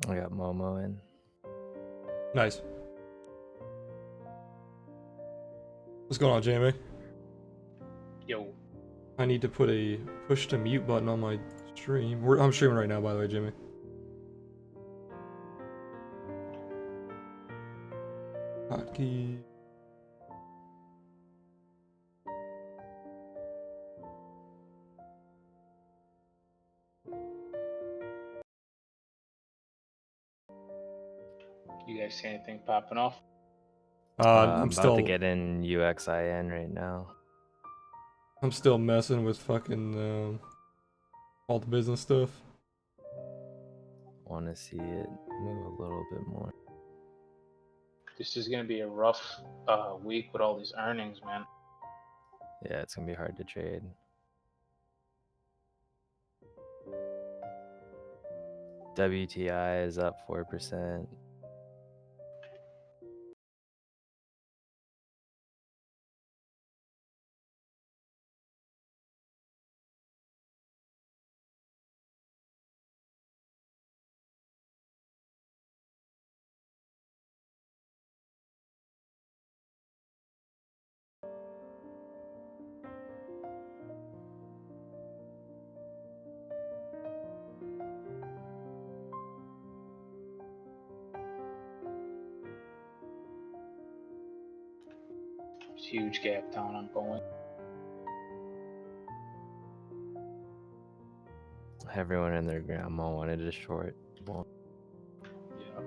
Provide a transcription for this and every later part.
I got Momo in. Nice. What's going on, Jamie? Yo. I need to put a push to mute button on my stream. I'm streaming right now, by the way, Jimmy. Hotkey. You guys see anything popping off? I'm about still to get in UXIN right now. I'm still messing with fucking all the business stuff. Want to see it move a little bit more. This is gonna be a rough week with all these earnings, man. Yeah, it's gonna be hard to trade. WTI is up 4%. Huge gap down on Boeing. Everyone and their grandma wanted to short. Well, Yeah.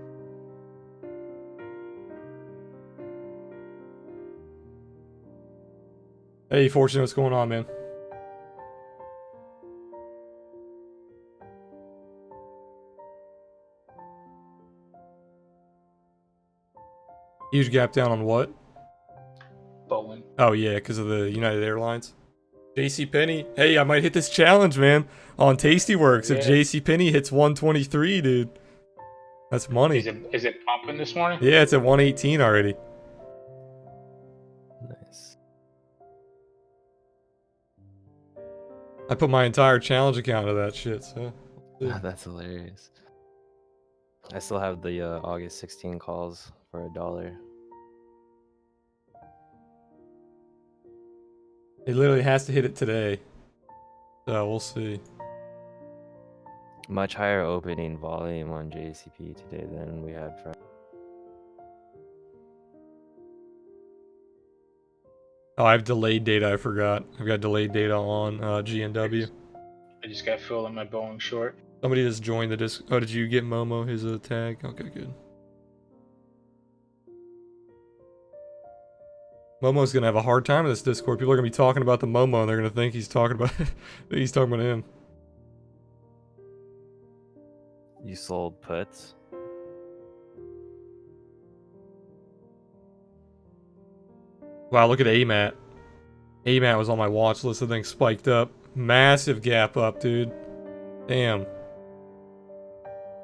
Hey, Fortune, what's going on, man? Huge gap down on what? Boeing. Oh yeah, because of the United Airlines. JCPenney. Hey, I might hit this challenge, man, on Tastyworks. Yeah. If JCPenney hits 123, dude. That's money. Is it pumping this morning? Yeah, it's at 118 already. nice. I put my entire challenge account into that shit, so. That's hilarious. I still have the August 16 calls for $1. It literally has to hit it today. So we'll see. Much higher opening volume on JCP today than we had Friday. Oh, I have delayed data, I forgot. I've got delayed data on GNW. I just got filled on my Boeing short. Somebody just joined the disc. Oh, did you get Momo his tag? Okay, good. Momo's gonna have a hard time in this Discord. People are gonna be talking about the Momo and they're gonna think he's talking about he's talking about him. You sold puts? Wow, look at AMAT. AMAT was on my watch list. The thing spiked up. Massive gap up, dude. Damn.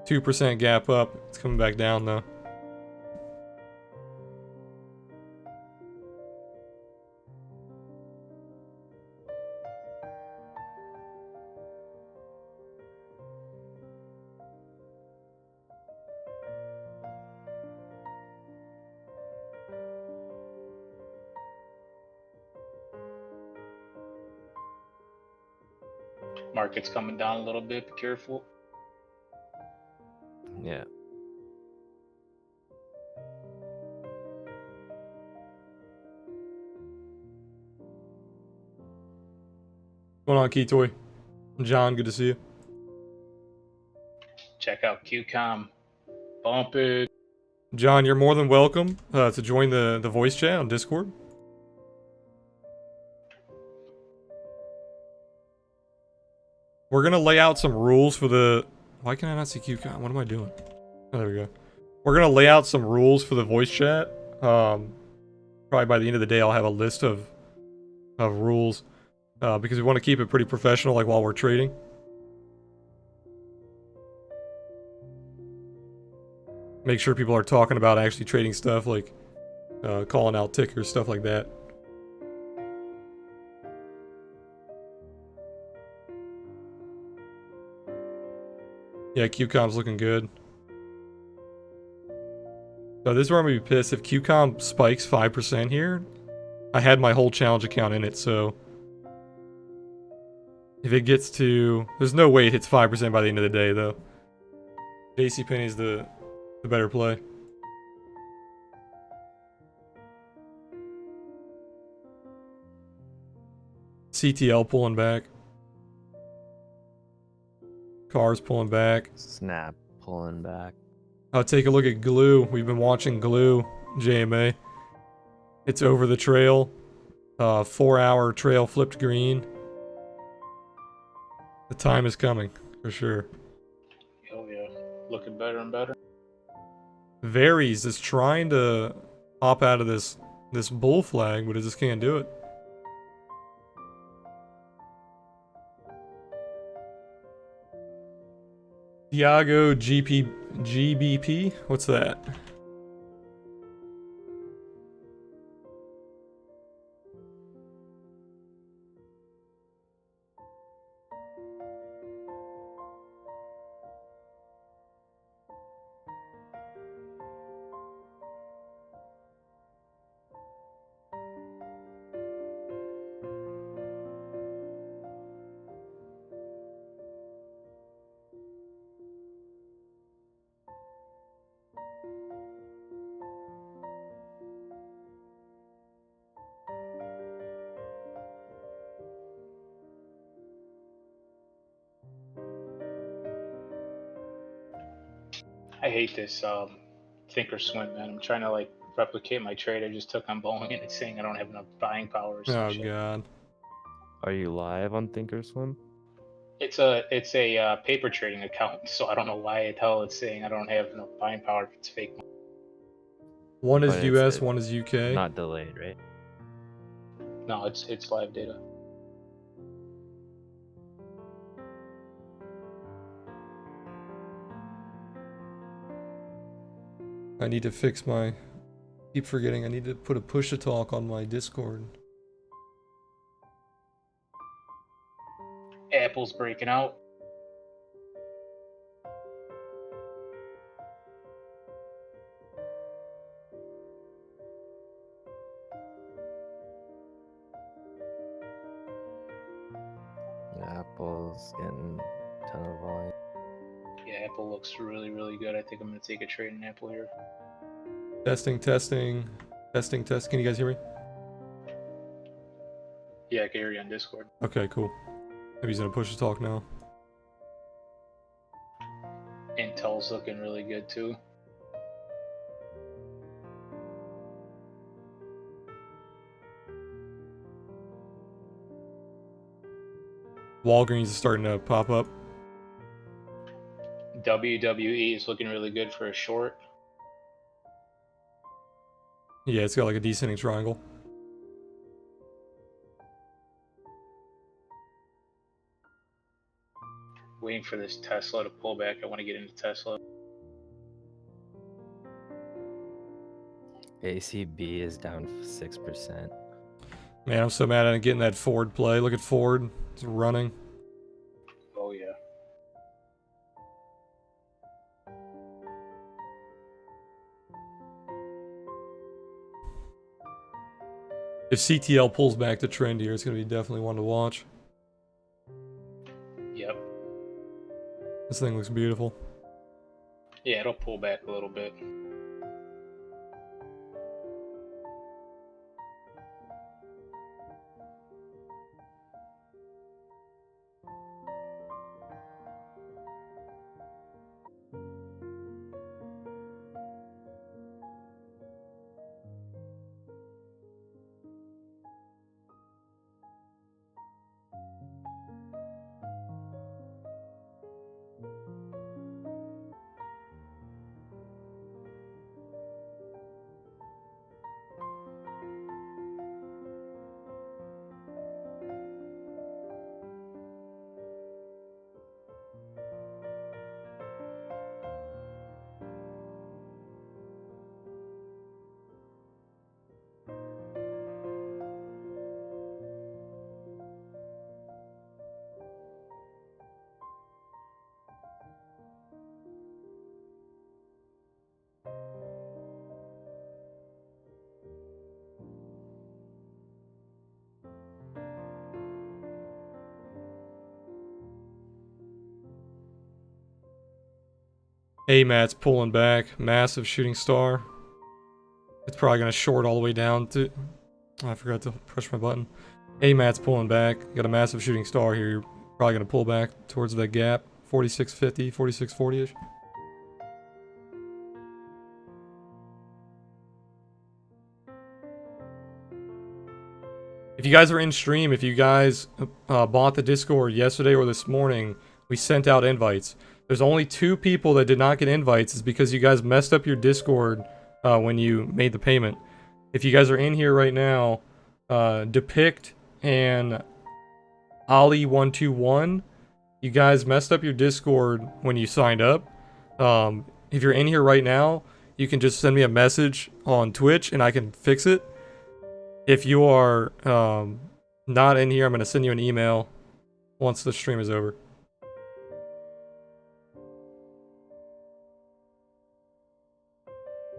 2% gap up. It's coming back down though. Market's coming down a little bit. Be careful. Yeah. What's going on, Keytoy? John, good to see you. Check out QCOM. Bump it. John, you're more than welcome to join the voice chat on Discord. We're gonna lay out some rules for the... Why can I not see QCon? What am I doing? Oh, there we go. We're gonna lay out some rules for the voice chat. Probably by the end of the day, I'll have a list of rules. Because we want to keep it pretty professional, like while we're trading. Make sure people are talking about actually trading stuff, like calling out tickers, stuff like that. Yeah, QCOM's looking good. So this is where I'm gonna be pissed. If QCOM spikes 5% here, I had my whole challenge account in it, so if it gets to... There's no way it hits 5% by the end of the day, though. JCPenney's the better play. CTL pulling back. Cars pulling back. Snap pulling back. I'll take a look at Glue. We've been watching Glue, JMA. It's over the trail. 4-hour trail flipped green. The time is coming, for sure. Oh yeah, looking better and better. Varies is trying to hop out of this bull flag, but it just can't do it. Diago GBP? What's that? I hate this thinkorswim, man. I'm trying to like replicate my trade I just took on Boeing, and it's saying I don't have enough buying power or some Oh shit. god. Are you live on Thinkorswim? It's a paper trading account, so I don't know why the hell it's saying I don't have enough buying power if it's fake. One is But it's- US, it's one is UK. Not delayed, right? No, it's live data. I need to fix my... Keep forgetting I need to put a push-to-talk on my Discord. Apple's breaking out. Apple's getting a ton of volume. Yeah, Apple looks really, really good. I think I'm gonna take a trade in Apple here. Testing. Can you guys hear me? Yeah, I can hear you on Discord. Okay, cool. Maybe he's gonna push-to-talk now. Intel's looking really good too. Walgreens is starting to pop up. WWE is looking really good for a short. Yeah, it's got like a descending triangle. Waiting for this Tesla to pull back. I want to get into Tesla. ACB is down 6%. Man, I'm so mad at getting that Ford play. Look at Ford. It's running. Oh yeah. If CTL pulls back to trend here, it's going to be definitely one to watch. Yep. This thing looks beautiful. Yeah, it'll pull back a little bit. AMAT's pulling back. Massive shooting star. It's probably going to short all the way down to... Oh, I forgot to push my button. AMAT's pulling back. Got a massive shooting star here. You're probably going to pull back towards that gap. 46.50, 46.40-ish. If you guys are in stream, if you guys bought the Discord yesterday or this morning, we sent out invites. There's only 2 people that did not get invites. It's because you guys messed up your Discord when you made the payment. If you guys are in here right now, Depict and Ali121, you guys messed up your Discord when you signed up. If you're in here right now, you can just send me a message on Twitch and I can fix it. If you are not in here, I'm going to send you an email once the stream is over.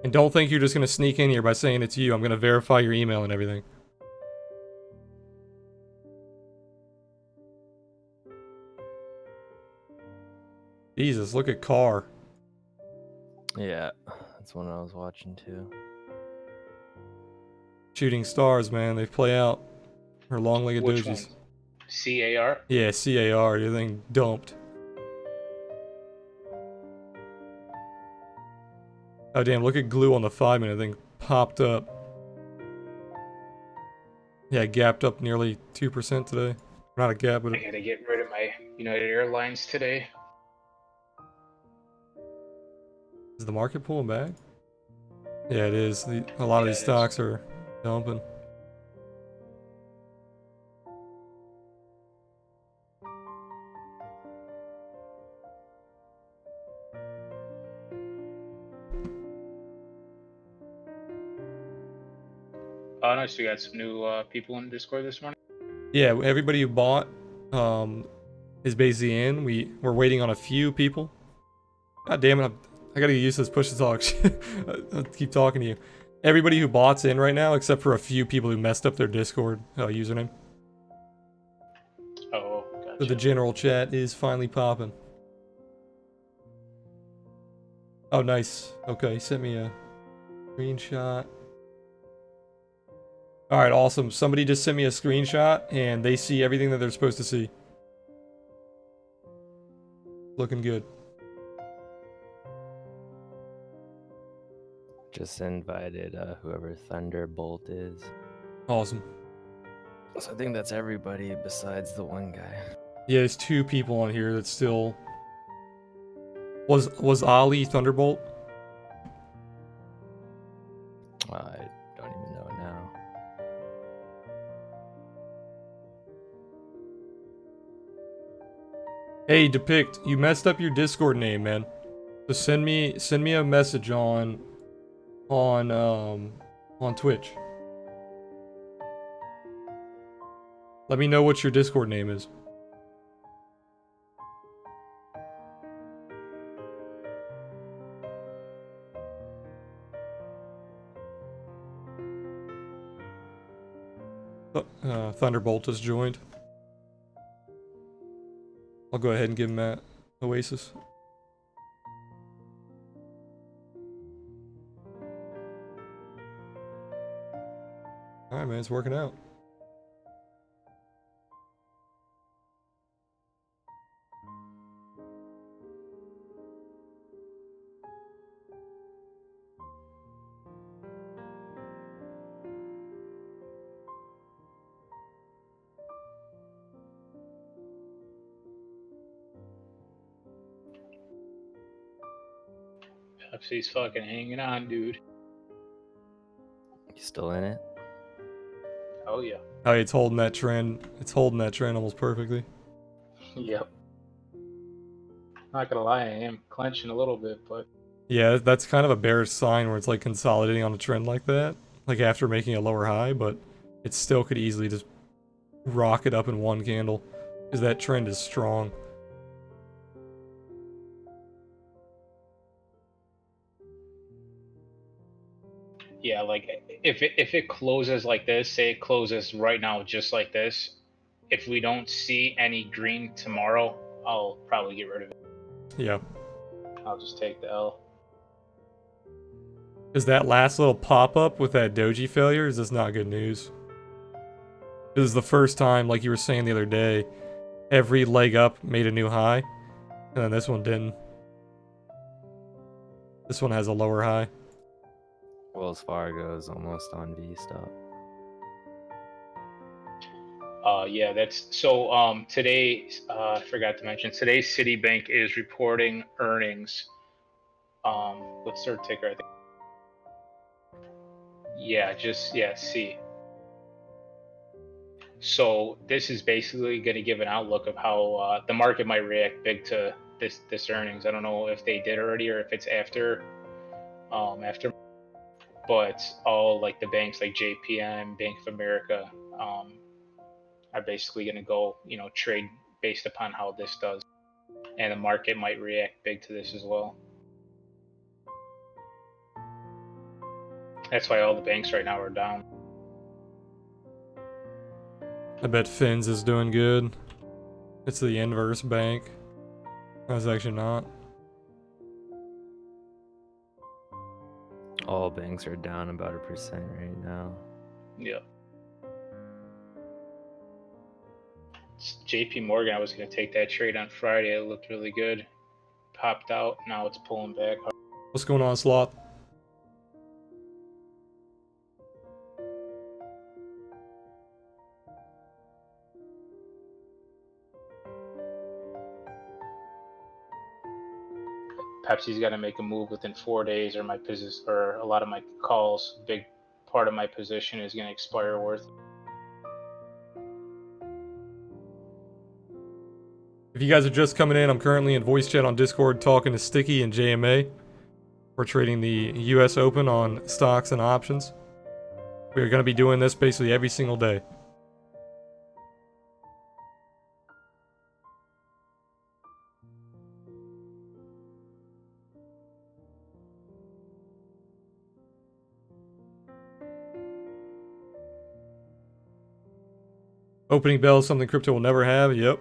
And don't think you're just going to sneak in here by saying it's you. I'm going to verify your email and everything. Jesus, look at Carr. Yeah, that's one I was watching too. Shooting stars, man. They play out. Her long-legged Which dojis. one? CAR? Yeah, CAR. Your thing dumped. Oh, damn. Look at glue on the 5-minute thing. Popped up. Yeah, gapped up nearly 2% today. Not a gap, but... I gotta get rid of my United Airlines today. Is the market pulling back? Yeah, it is. A lot of these stocks are dumping. Oh, nice. We got some new people in Discord this morning. Yeah, everybody who bought is basically in. We're waiting on a few people. God damn it, I gotta get used to this push to talk. I'll keep talking to you. Everybody who bought's in right now, except for a few people who messed up their Discord username. Oh, gotcha. So the general chat is finally popping. Oh, nice. Okay, sent me a screenshot. Alright, awesome. Somebody just sent me a screenshot, and they see everything that they're supposed to see. Looking good. Just invited whoever Thunderbolt is. Awesome. So I think that's everybody besides the one guy. Yeah, there's 2 people on here that still... Was Ali Thunderbolt? I don't even know now. Hey, Depict, you messed up your Discord name, man. So send me a message on Twitch. Let me know what your Discord name is. Thunderbolt has joined. I'll go ahead and give him that Oasis. Alright, man, it's working out. Pepsi's fucking hanging on, dude. You still in it? Oh, yeah. Oh, it's holding that trend. It's holding that trend almost perfectly. Yep. Not gonna lie, I am clenching a little bit, but... Yeah, that's kind of a bearish sign where it's like consolidating on a trend like that. Like after making a lower high, but it still could easily just rocket up in one candle. Because that trend is strong. Yeah, like, if it closes like this, say it closes right now just like this, if we don't see any green tomorrow, I'll probably get rid of it. Yeah. I'll just take the L. Is that last little pop-up with that doji failure, is this not good news? This is the first time, like you were saying the other day, every leg up made a new high, and then this one didn't. This one has a lower high. Wells Fargo is almost on V stop. Yeah, that's so. Today, I forgot to mention today's Citibank is reporting earnings. What's their ticker? I think. Yeah, C. So this is basically going to give an outlook of how the market might react big to this earnings. I don't know if they did already or if it's after. But all like the banks like JPM, Bank of America, are basically going to go, trade based upon how this does, and the market might react big to this as well. That's why all the banks right now are down. I bet Fins is doing good. It's the inverse bank. That's actually not. All banks are down about 1% right now. Yeah. JP Morgan, I was going to take that trade on Friday. It looked really good. Popped out. Now it's pulling back. What's going on, Sloth? Pepsi's got to make a move within 4 days, or my business, or a lot of my calls, big part of my position is going to expire worth. If you guys are just coming in, I'm currently in voice chat on Discord talking to Sticky and JMA. We're trading the US Open on stocks and options. We're going to be doing this basically every single day. Opening bell is something crypto will never have. Yep.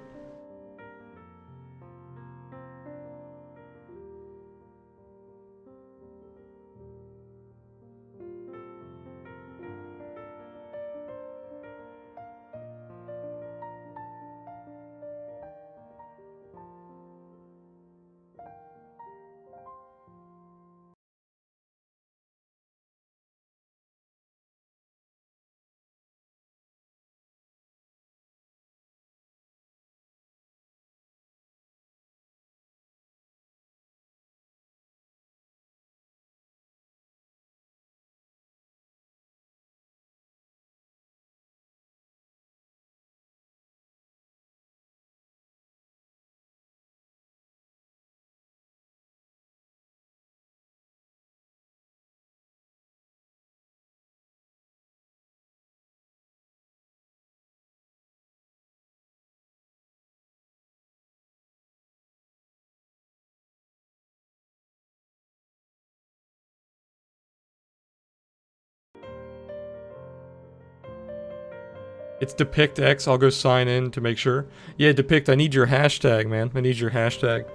It's Depict X. I'll go sign in to make sure. Yeah, Depict, I need your hashtag, man. I need your hashtag.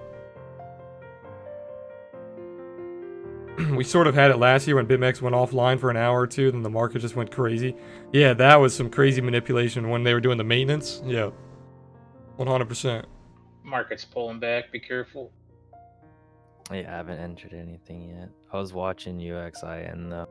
We sort of had it last year when BitMEX went offline for an hour or two, then the market just went crazy. Yeah, that was some crazy manipulation when they were doing the maintenance. Yeah. 100%. Market's pulling back. Be careful. Yeah, I haven't entered anything yet. I was watching UXIN though.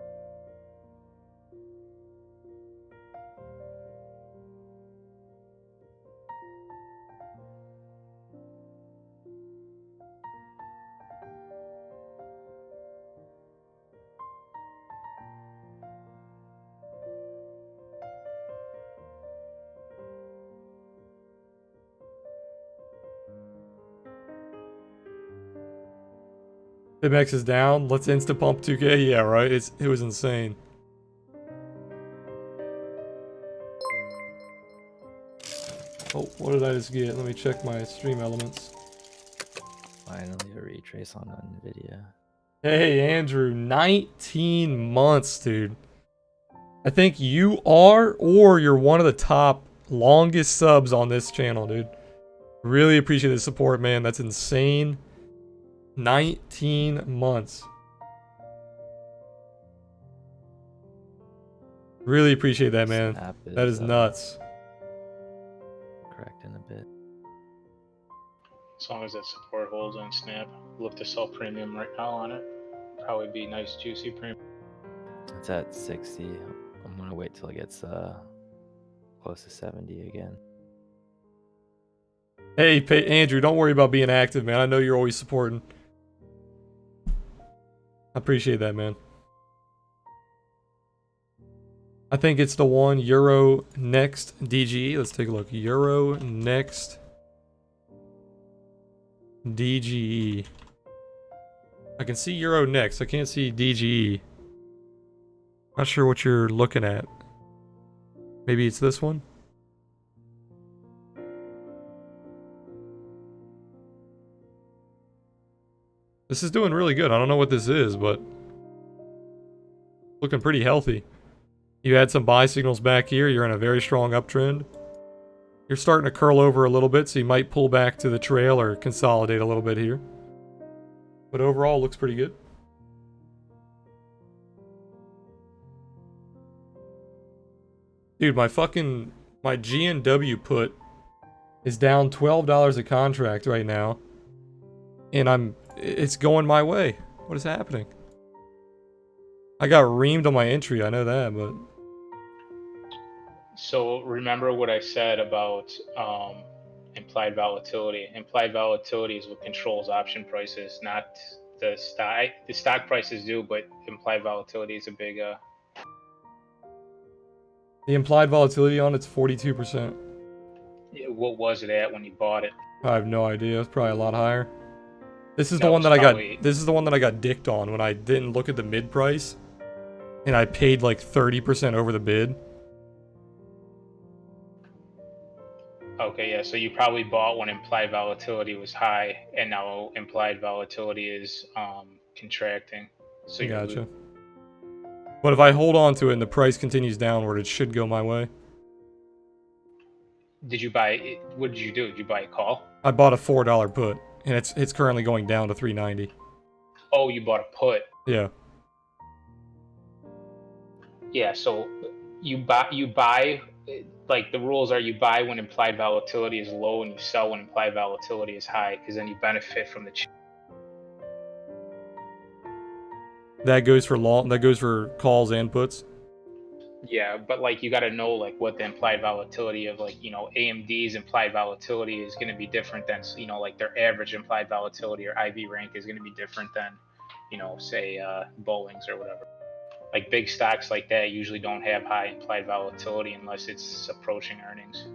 BitMEX is down. Let's insta pump 2K. Yeah, right. It was insane. Oh, what did I just get? Let me check my stream elements. Finally a retrace on Nvidia. Hey, Andrew, 19 months, dude. I think you are, or you're one of the top longest subs on this channel, dude. Really appreciate the support, man. That's insane. 19 months. Really appreciate that, man. Snap That is nuts. Correcting a bit. As long as that support holds on Snap, look to sell premium right now on it. Probably be nice, juicy premium. It's at 60. I'm gonna wait till it gets close to 70 again. Hey, Andrew, don't worry about being active, man. I know you're always supporting. I appreciate that, man. I think it's the one Euro Next DGE. Let's take a look. Euro Next DGE. I can see Euro Next. I can't see DGE. Not sure what you're looking at. Maybe it's this one? This is doing really good. I don't know what this is, but looking pretty healthy. You had some buy signals back here. You're in a very strong uptrend. You're starting to curl over a little bit, so you might pull back to the trail or consolidate a little bit here. But overall, looks pretty good. Dude, my GNW put is down $12 a contract right now. And it's going my way. What is happening? I got reamed on my entry, I know that, but... So remember what I said about implied volatility. Implied volatility is what controls option prices, not the stock. The stock prices do, but implied volatility is a big... The implied volatility on it's 42%. What was it at when you bought it? I have no idea. It's probably a lot higher. This is the That one was that I got. probably- This is the one that I got dicked on when I didn't look at the mid price, and I paid like 30% over the bid. Okay, yeah, so you probably bought when implied volatility was high, and now implied volatility is contracting. So you're Gotcha. But if I hold on to it and the price continues downward, it should go my way. Did you buy it? What did you do? Did you buy a call? I bought a $4 put, and it's currently going down to $3.90. Oh, you bought a put. Yeah. Yeah, so you buy like the rules are you buy when implied volatility is low and you sell when implied volatility is high, because then you benefit from the That goes for That goes for calls and puts. Yeah, but like you got to know like what the implied volatility of like, you know, AMD's implied volatility is going to be different than, you know, like their average implied volatility, or IV rank is going to be different than, you know, say Boeing's or whatever. Like big stocks like that usually don't have high implied volatility unless it's approaching earnings.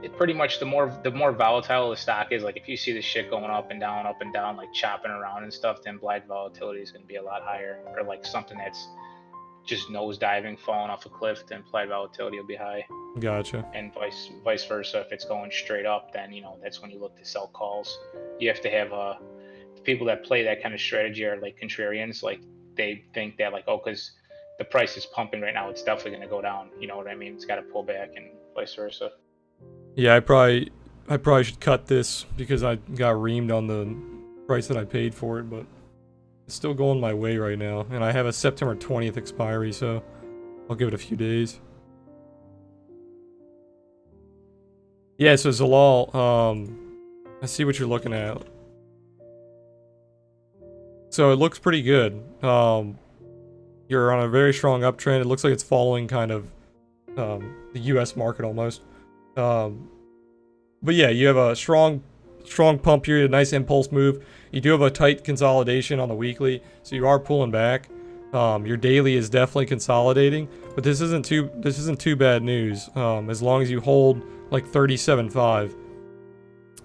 It pretty much the more volatile the stock is, like if you see the shit going up and down, like chopping around and stuff, the implied volatility is going to be a lot higher. Or like something that's just nose diving, falling off a cliff, the implied volatility will be high. Gotcha. And vice versa. If it's going straight up, then you know that's when you look to sell calls. You have to have the people that play that kind of strategy are like contrarians. Like they think that like, oh, because the price is pumping right now, it's definitely going to go down. You know what I mean? It's got to pull back and vice versa. Yeah, I probably should cut this because I got reamed on the price that I paid for it, but it's still going my way right now. And I have a September 20th expiry, so I'll give it a few days. Yeah, so Zalal, I see what you're looking at. So it looks pretty good. You're on a very strong uptrend. It looks like it's following kind of the US market almost. But yeah, you have a strong pump period, a nice impulse move. You do have a tight consolidation on the weekly, so you are pulling back. Your daily is definitely consolidating, but this isn't too bad news. As long as you hold like 37.5,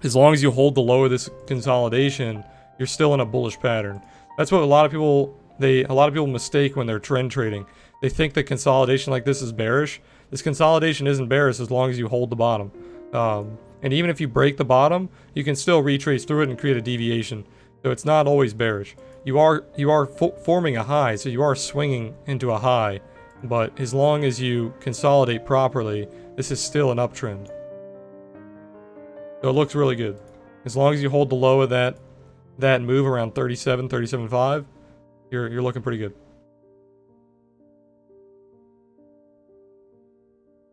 as long as you hold the low of this consolidation, you're still in a bullish pattern. That's what a lot of people mistake when they're trend trading. They think that consolidation like this is bearish. This consolidation isn't bearish as long as you hold the bottom. And even if you break the bottom, you can still retrace through it and create a deviation. So it's not always bearish. You are forming a high, so you are swinging into a high. But as long as you consolidate properly, this is still an uptrend. So it looks really good. As long as you hold the low of that move around 37, 37.5, you're looking pretty good.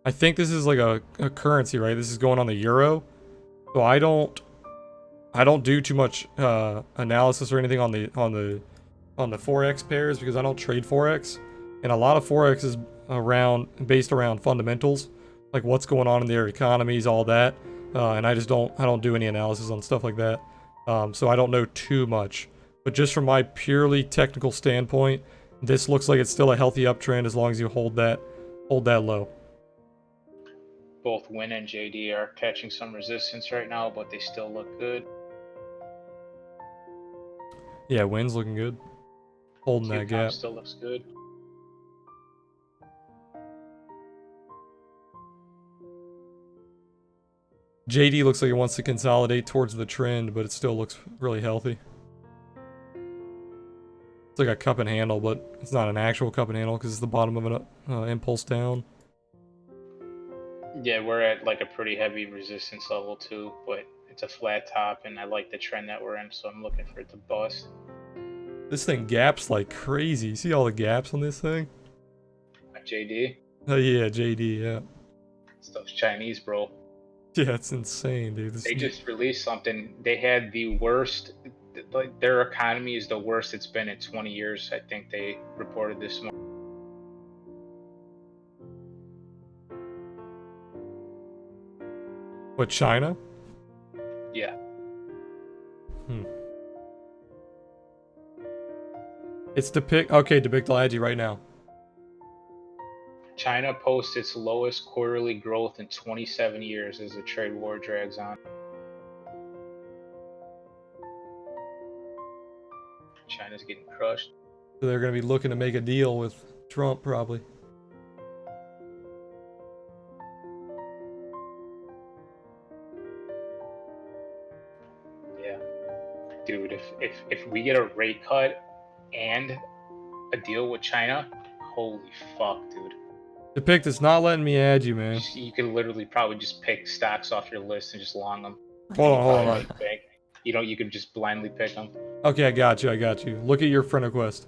I think this is like a currency, right? This is going on the euro. So I don't do too much analysis or anything on the forex pairs because I don't trade forex, and a lot of forex is based around fundamentals, like what's going on in their economies, all that, and I don't do any analysis on stuff like that, so I don't know too much. But just from my purely technical standpoint, this looks like it's still a healthy uptrend as long as you hold that low. Both Win and JD are catching some resistance right now, but they still look good. Yeah, Win's looking good, holding that gap. Still looks good. JD looks like it wants to consolidate towards the trend, but it still looks really healthy. It's like a cup and handle, but it's not an actual cup and handle because it's the bottom of an impulse down. Yeah, we're at like a pretty heavy resistance level too, but it's a flat top, and I like the trend that we're in, so I'm looking for it to bust. This thing gaps like crazy. You see all the gaps on this thing? JD? Oh yeah, JD, yeah. Stuff's Chinese, bro. Yeah, it's insane, dude. They just released something. They had the worst, like their economy is the worst it's been in 20 years. I think they reported this morning. What, China? Yeah. It's depict. I'll add you right now. China posts its lowest quarterly growth in 27 years as the trade war drags on. China's getting crushed. So they're gonna be looking to make a deal with Trump, probably. Yeah. Dude, if we get a rate cut and a deal with China, holy fuck, dude. Depict, it's not letting me add you, man. You can literally probably just pick stocks off your list and just long them. Hold on. You can just blindly pick them. Okay, I got you. Look at your friend request.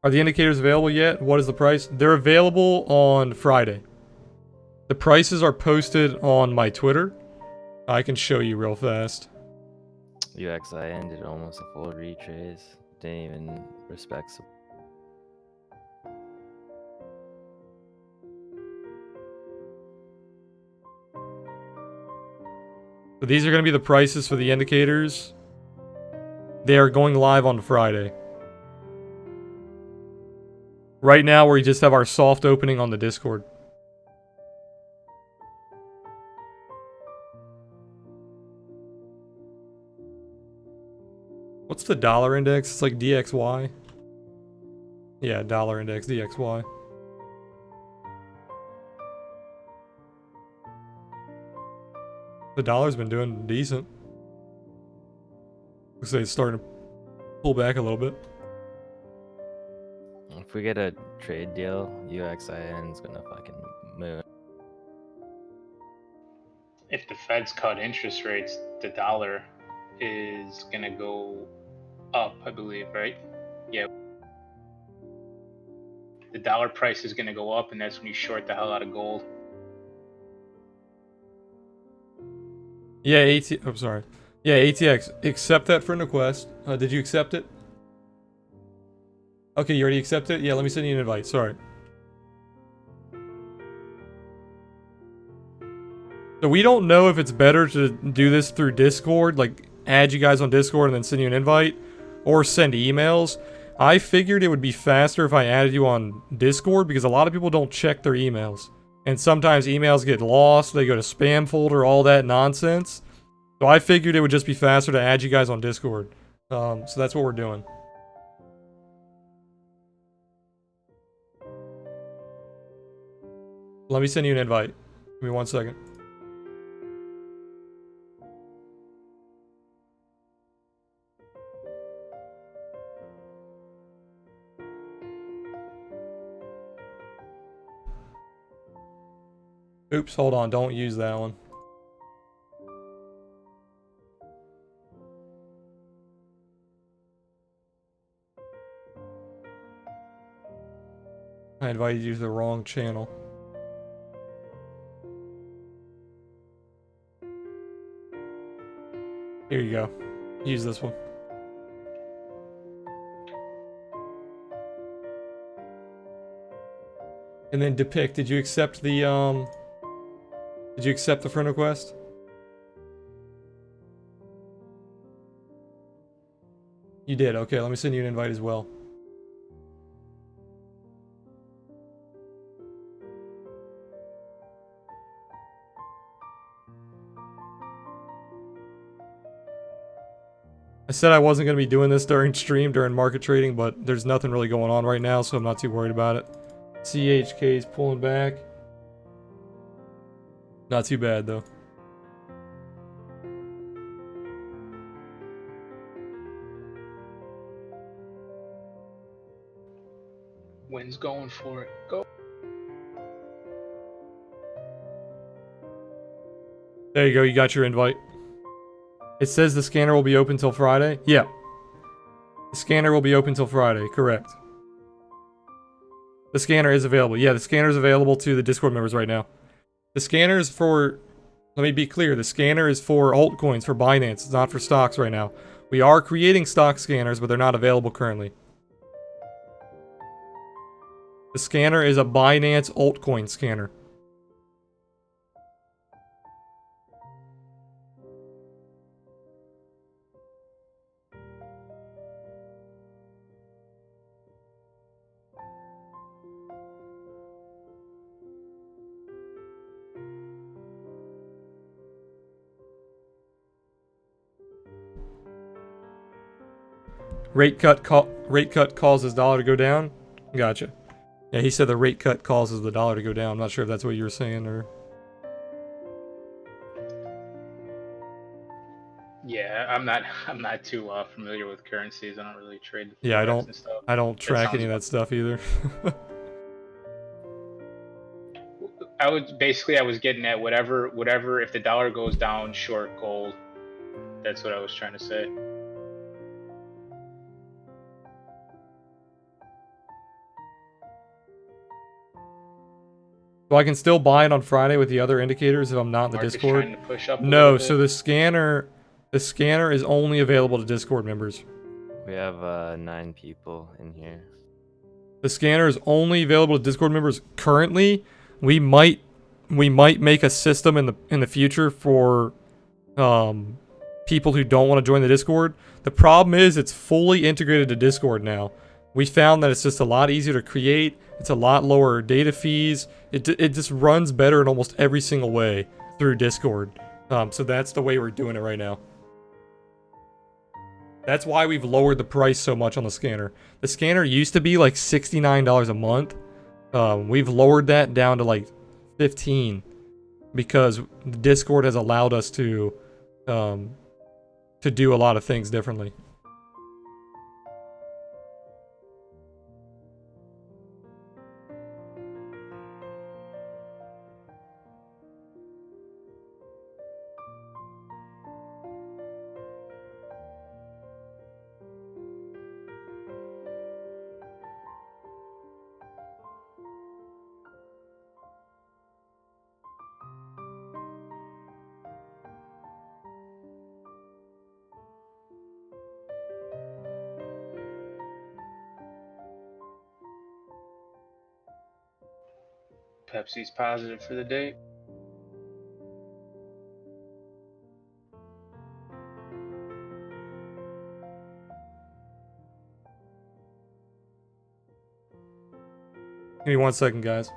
Are the indicators available yet? What is the price? They're available on Friday. The prices are posted on my Twitter. I can show you real fast. UXIN did almost a full retrace. Didn't even respect support. So these are going to be the prices for the indicators. They are going live on Friday. Right now, we just have our soft opening on the Discord. What's the dollar index? It's like DXY. Yeah, dollar index, DXY. The dollar's been doing decent. Looks like it's starting to pull back a little bit. If we get a trade deal, UXIN is gonna fucking move. If the Feds cut interest rates, the dollar is gonna go up, I believe, right? Yeah. The dollar price is gonna go up, and that's when you short the hell out of gold. Yeah, I'm sorry. Yeah, ATX. Accept that friend request. Did you accept it? Okay, you already accepted it? Yeah, let me send you an invite. Sorry. So we don't know if it's better to do this through Discord, like add you guys on Discord and then send you an invite, or send emails. I figured it would be faster if I added you on Discord because a lot of people don't check their emails. And sometimes emails get lost, they go to spam folder, all that nonsense. So I figured it would just be faster to add you guys on Discord. So that's what we're doing. Let me send you an invite. Give me 1 second. Oops, hold on. Don't use that one. I invited you to the wrong channel. Here you go. Use this one. And then Depict, did you accept the friend request? You did. Okay, let me send you an invite as well. I said I wasn't going to be doing this during stream, during market trading, but there's nothing really going on right now, so I'm not too worried about it. CHK is pulling back. Not too bad, though. Wind's going for it. Go. There you go, you got your invite. It says the scanner will be open till Friday? Yeah. The scanner will be open till Friday, correct. The scanner is available. Yeah, the scanner is available to the Discord members right now. The scanner is for... Let me be clear. The scanner is for altcoins, for Binance. It's not for stocks right now. We are creating stock scanners, but they're not available currently. The scanner is a Binance altcoin scanner. Rate cut causes dollar to go down? Gotcha. Yeah, he said the rate cut causes the dollar to go down. I'm not sure if that's what you were saying or... Yeah, I'm not too familiar with currencies. I don't really trade the Yeah, forex and stuff. I don't track any sounds of that stuff either. I was getting at whatever if the dollar goes down, short gold. That's what I was trying to say. So I can still buy it on Friday with the other indicators if I'm not in the Market's Discord? trying to push up a No, little so bit. the scanner is only available to Discord members. We have 9 people in here. The scanner is only available to Discord members currently. We might make a system in the future for people who don't want to join the Discord. The problem is it's fully integrated to Discord now. We found that it's just a lot easier to create. It's a lot lower data fees. It just runs better in almost every single way through Discord. So that's the way we're doing it right now. That's why we've lowered the price so much on the scanner. The scanner used to be like $69 a month. We've lowered that down to like $15 because Discord has allowed us to do a lot of things differently. Pepsi's positive for the day. Give me 1 second, guys.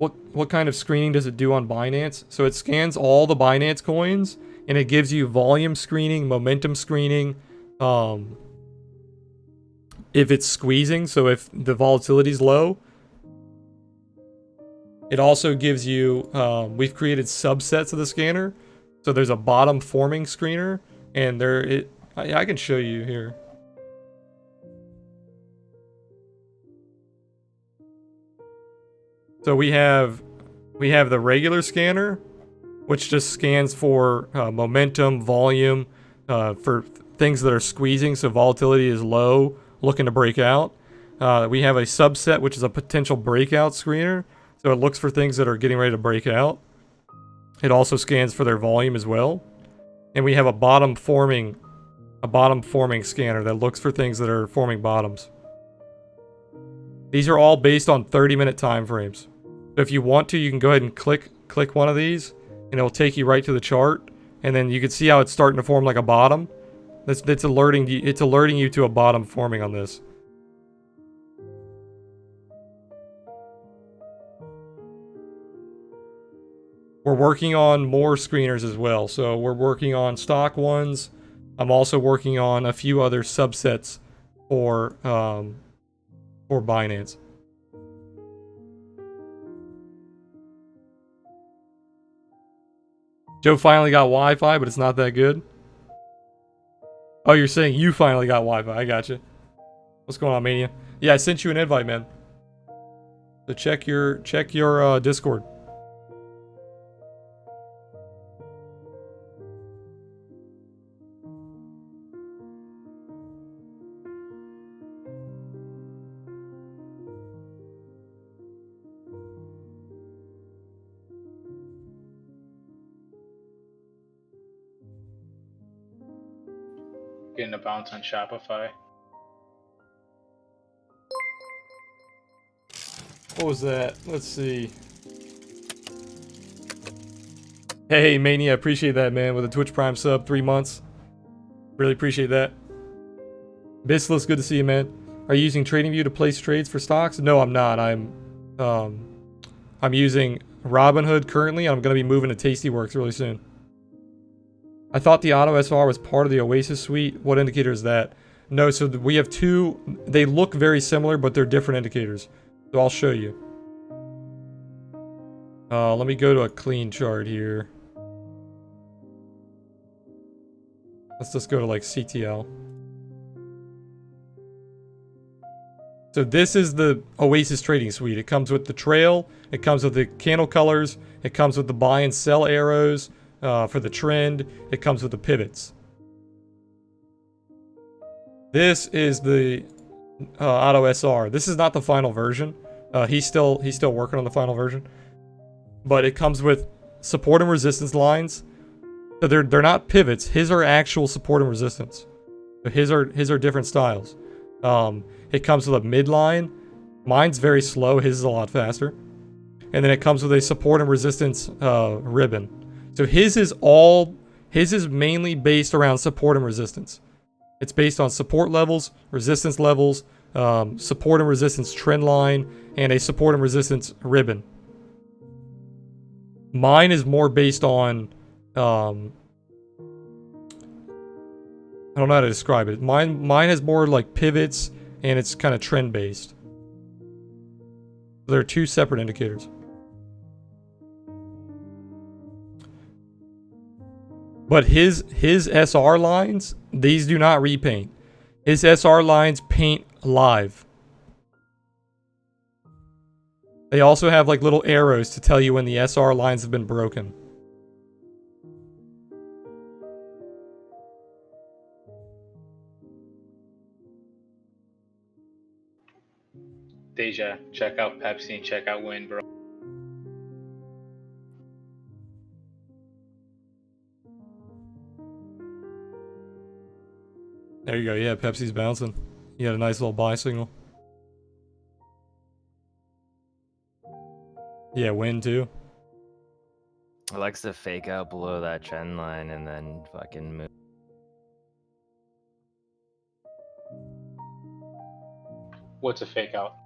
what kind of screening does it do on Binance? So it scans all the Binance coins and it gives you volume screening, momentum screening, if it's squeezing, so if the volatility is low. It also gives you, we've created subsets of the scanner. So there's a bottom forming screener, and I can show you here. So we have the regular scanner, which just scans for momentum, volume, for things that are squeezing, so volatility is low, looking to break out. We have a subset, which is a potential breakout screener, so it looks for things that are getting ready to break out. It also scans for their volume as well. And we have a bottom forming scanner that looks for things that are forming bottoms. These are all based on 30-minute time frames. So if you want to, you can go ahead and click one of these, and it'll take you right to the chart, and then you can see how it's starting to form like a bottom. It's alerting you to a bottom forming on this. We're working on more screeners as well. So we're working on stock ones. I'm also working on a few other subsets for Binance. Joe finally got Wi-Fi, but it's not that good. Oh, you're saying you finally got Wi-Fi. I got you. What's going on, Mania? Yeah, I sent you an invite, man. So check your Discord. Getting a bounce on Shopify. What was that? Let's see. Hey, Mania, appreciate that, man, with a Twitch Prime sub, 3 months. Really appreciate that. Bislis, good to see you, man. Are you using TradingView to place trades for stocks? No, I'm not. I'm using Robinhood currently. I'm going to be moving to Tastyworks really soon. I thought the Auto SR was part of the Oasis suite. What indicator is that? No, so we have two. They look very similar, but they're different indicators. So I'll show you. Let me go to a clean chart here. Let's just go to like CTL. So this is the Oasis trading suite. It comes with the trail. It comes with the candle colors. It comes with the buy and sell arrows for the trend. It comes with the pivots. This is the Auto SR. This is not the final version. He's still working on the final version. But it comes with support and resistance lines. So they're not pivots. His are actual support and resistance. So his are different styles. It comes with a midline. Mine's very slow. His is a lot faster. And then it comes with a support and resistance ribbon. So his is mainly based around support and resistance. It's based on support levels, resistance levels, support and resistance trend line, and a support and resistance ribbon. Mine is more based on I don't know how to describe it. Mine has more like pivots, and it's kind of trend based. There are two separate indicators. But his SR lines, these do not repaint. His SR lines paint live. They also have like little arrows to tell you when the SR lines have been broken. Deja, check out Pepsi and check out Win, bro. There you go. Yeah, Pepsi's bouncing. You had a nice little buy signal. Yeah, Win too. It likes to fake out below that trend line and then fucking move. What's a fake out?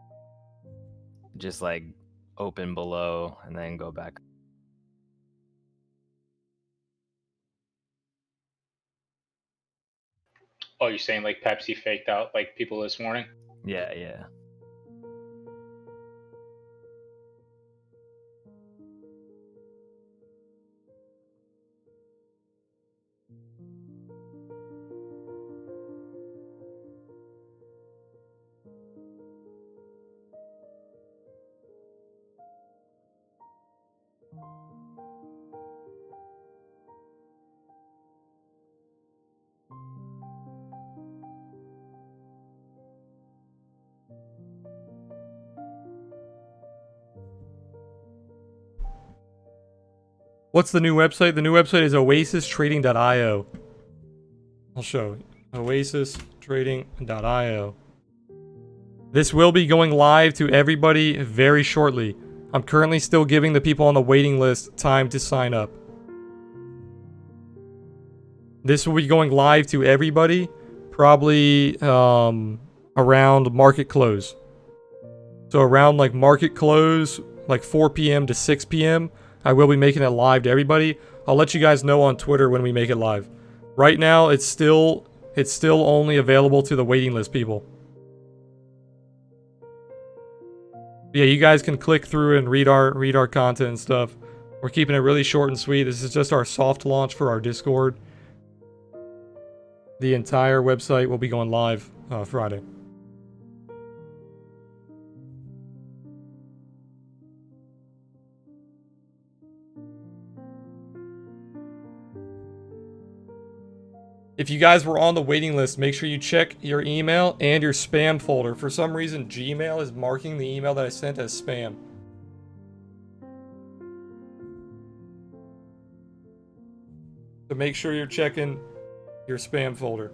Just like open below and then go back. Oh, you're saying like Pepsi faked out like people this morning? Yeah, yeah. What's the new website? The new website is oasistrading.io. I'll show you. oasistrading.io. This will be going live to everybody very shortly. I'm currently still giving the people on the waiting list time to sign up. This will be going live to everybody probably around market close. So around like market close, like 4 p.m. to 6 p.m., I will be making it live to everybody. I'll let you guys know on Twitter when we make it live. Right now, it's still only available to the waiting list people. Yeah, you guys can click through and read our content and stuff. We're keeping it really short and sweet. This is just our soft launch for our Discord. The entire website will be going live Friday. If you guys were on the waiting list, make sure you check your email and your spam folder. For some reason, Gmail is marking the email that I sent as spam. So make sure you're checking your spam folder.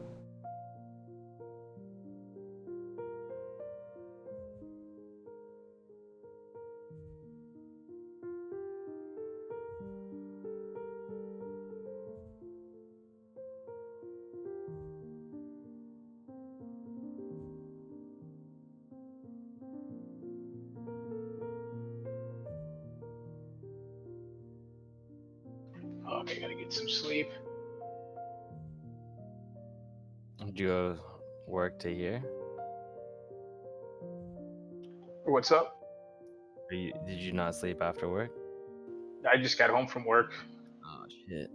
Okay, gotta get some sleep. Did you go work to here? What's up? Did you not sleep after work? I just got home from work. Oh shit.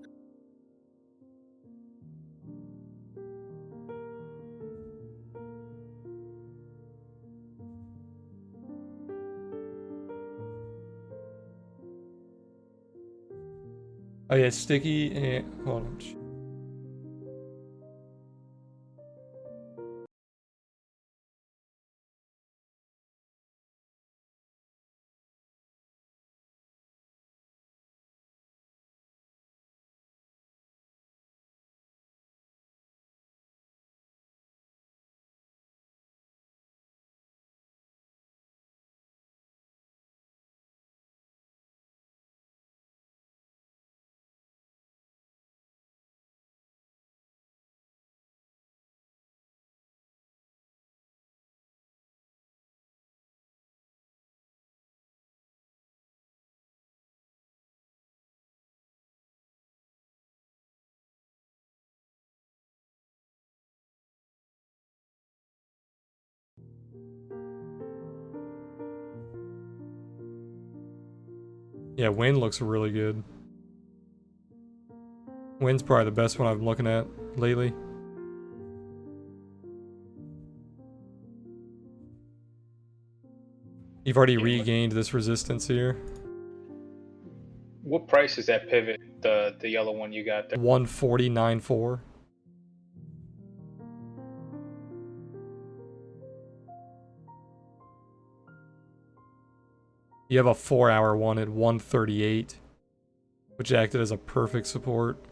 Oh yeah, sticky and hold on. Yeah, Wind looks really good. Wind's probably the best one I've been looking at lately. You've already regained this resistance here. What price is that pivot? The yellow one you got there? 149.4. You have a 4-hour one at 138, which acted as a perfect support.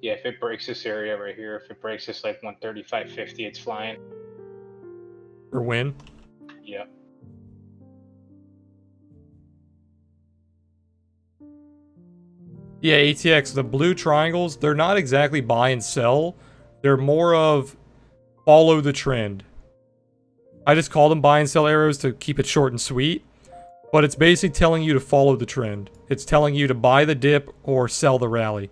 Yeah, if it breaks this area right here, if it breaks this like 135.50, it's flying. Or win. Yeah. Yeah, ATX, the blue triangles, they're not exactly buy and sell. They're more of follow the trend. I just call them buy and sell arrows to keep it short and sweet. But it's basically telling you to follow the trend. It's telling you to buy the dip or sell the rally.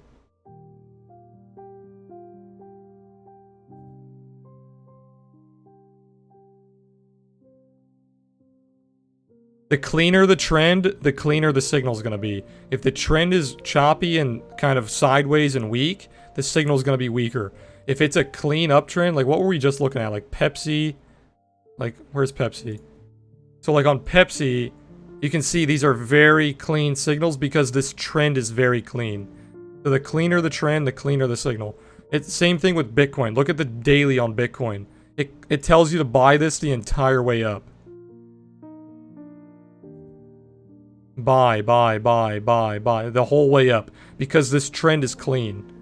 The cleaner the trend, the cleaner the signal's going to be. If the trend is choppy and kind of sideways and weak, the signal's going to be weaker. If it's a clean uptrend, like what were we just looking at? Like Pepsi. Like, where's Pepsi? So like on Pepsi, you can see these are very clean signals because this trend is very clean. So the cleaner the trend, the cleaner the signal. It's the same thing with Bitcoin. Look at the daily on Bitcoin. It tells you to buy this the entire way up. Buy, the whole way up. Because this trend is clean.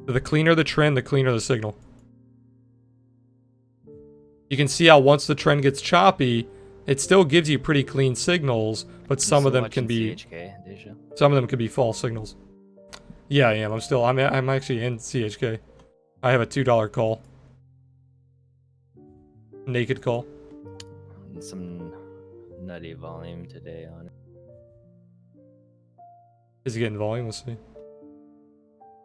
So the cleaner the trend, the cleaner the signal. You can see how once the trend gets choppy, it still gives you pretty clean signals, but some of them can be CHK, some of them could be false signals. Yeah, I am. I'm actually in CHK. I have a $2 call. Naked call. Some nutty volume today on it. Is it getting volume? Let's see.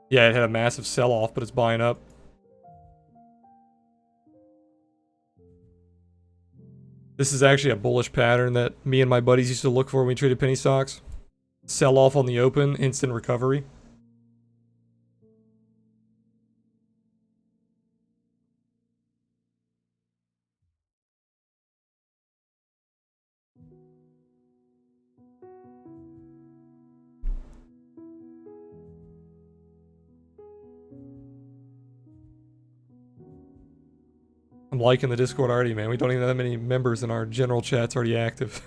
Yeah, it had a massive sell-off, but it's buying up. This is actually a bullish pattern that me and my buddies used to look for when we traded penny stocks. Sell off on the open, instant recovery. I'm liking the Discord already, man. We don't even have that many members and our general chat's already active.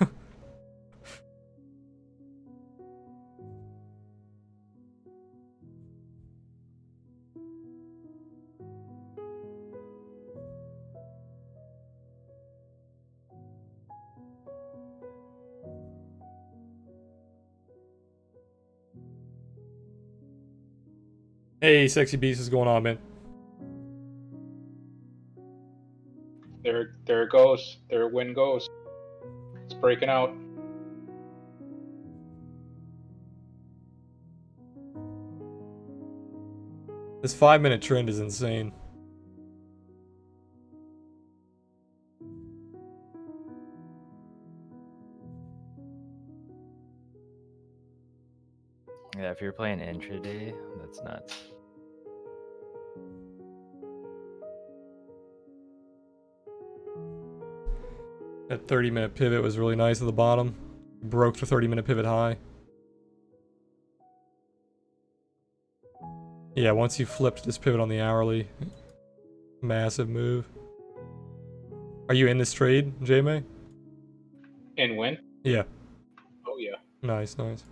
Hey, Sexy Beast, what's going on, man? There it goes. There wind goes. It's breaking out. This 5-minute trend is insane. Yeah, if you're playing intraday, that's nuts. That 30-minute pivot was really nice at the bottom. Broke the 30-minute pivot high. Yeah, once you flipped this pivot on the hourly, massive move. Are you in this trade, JMay? In win? Yeah. Oh yeah. Nice, nice.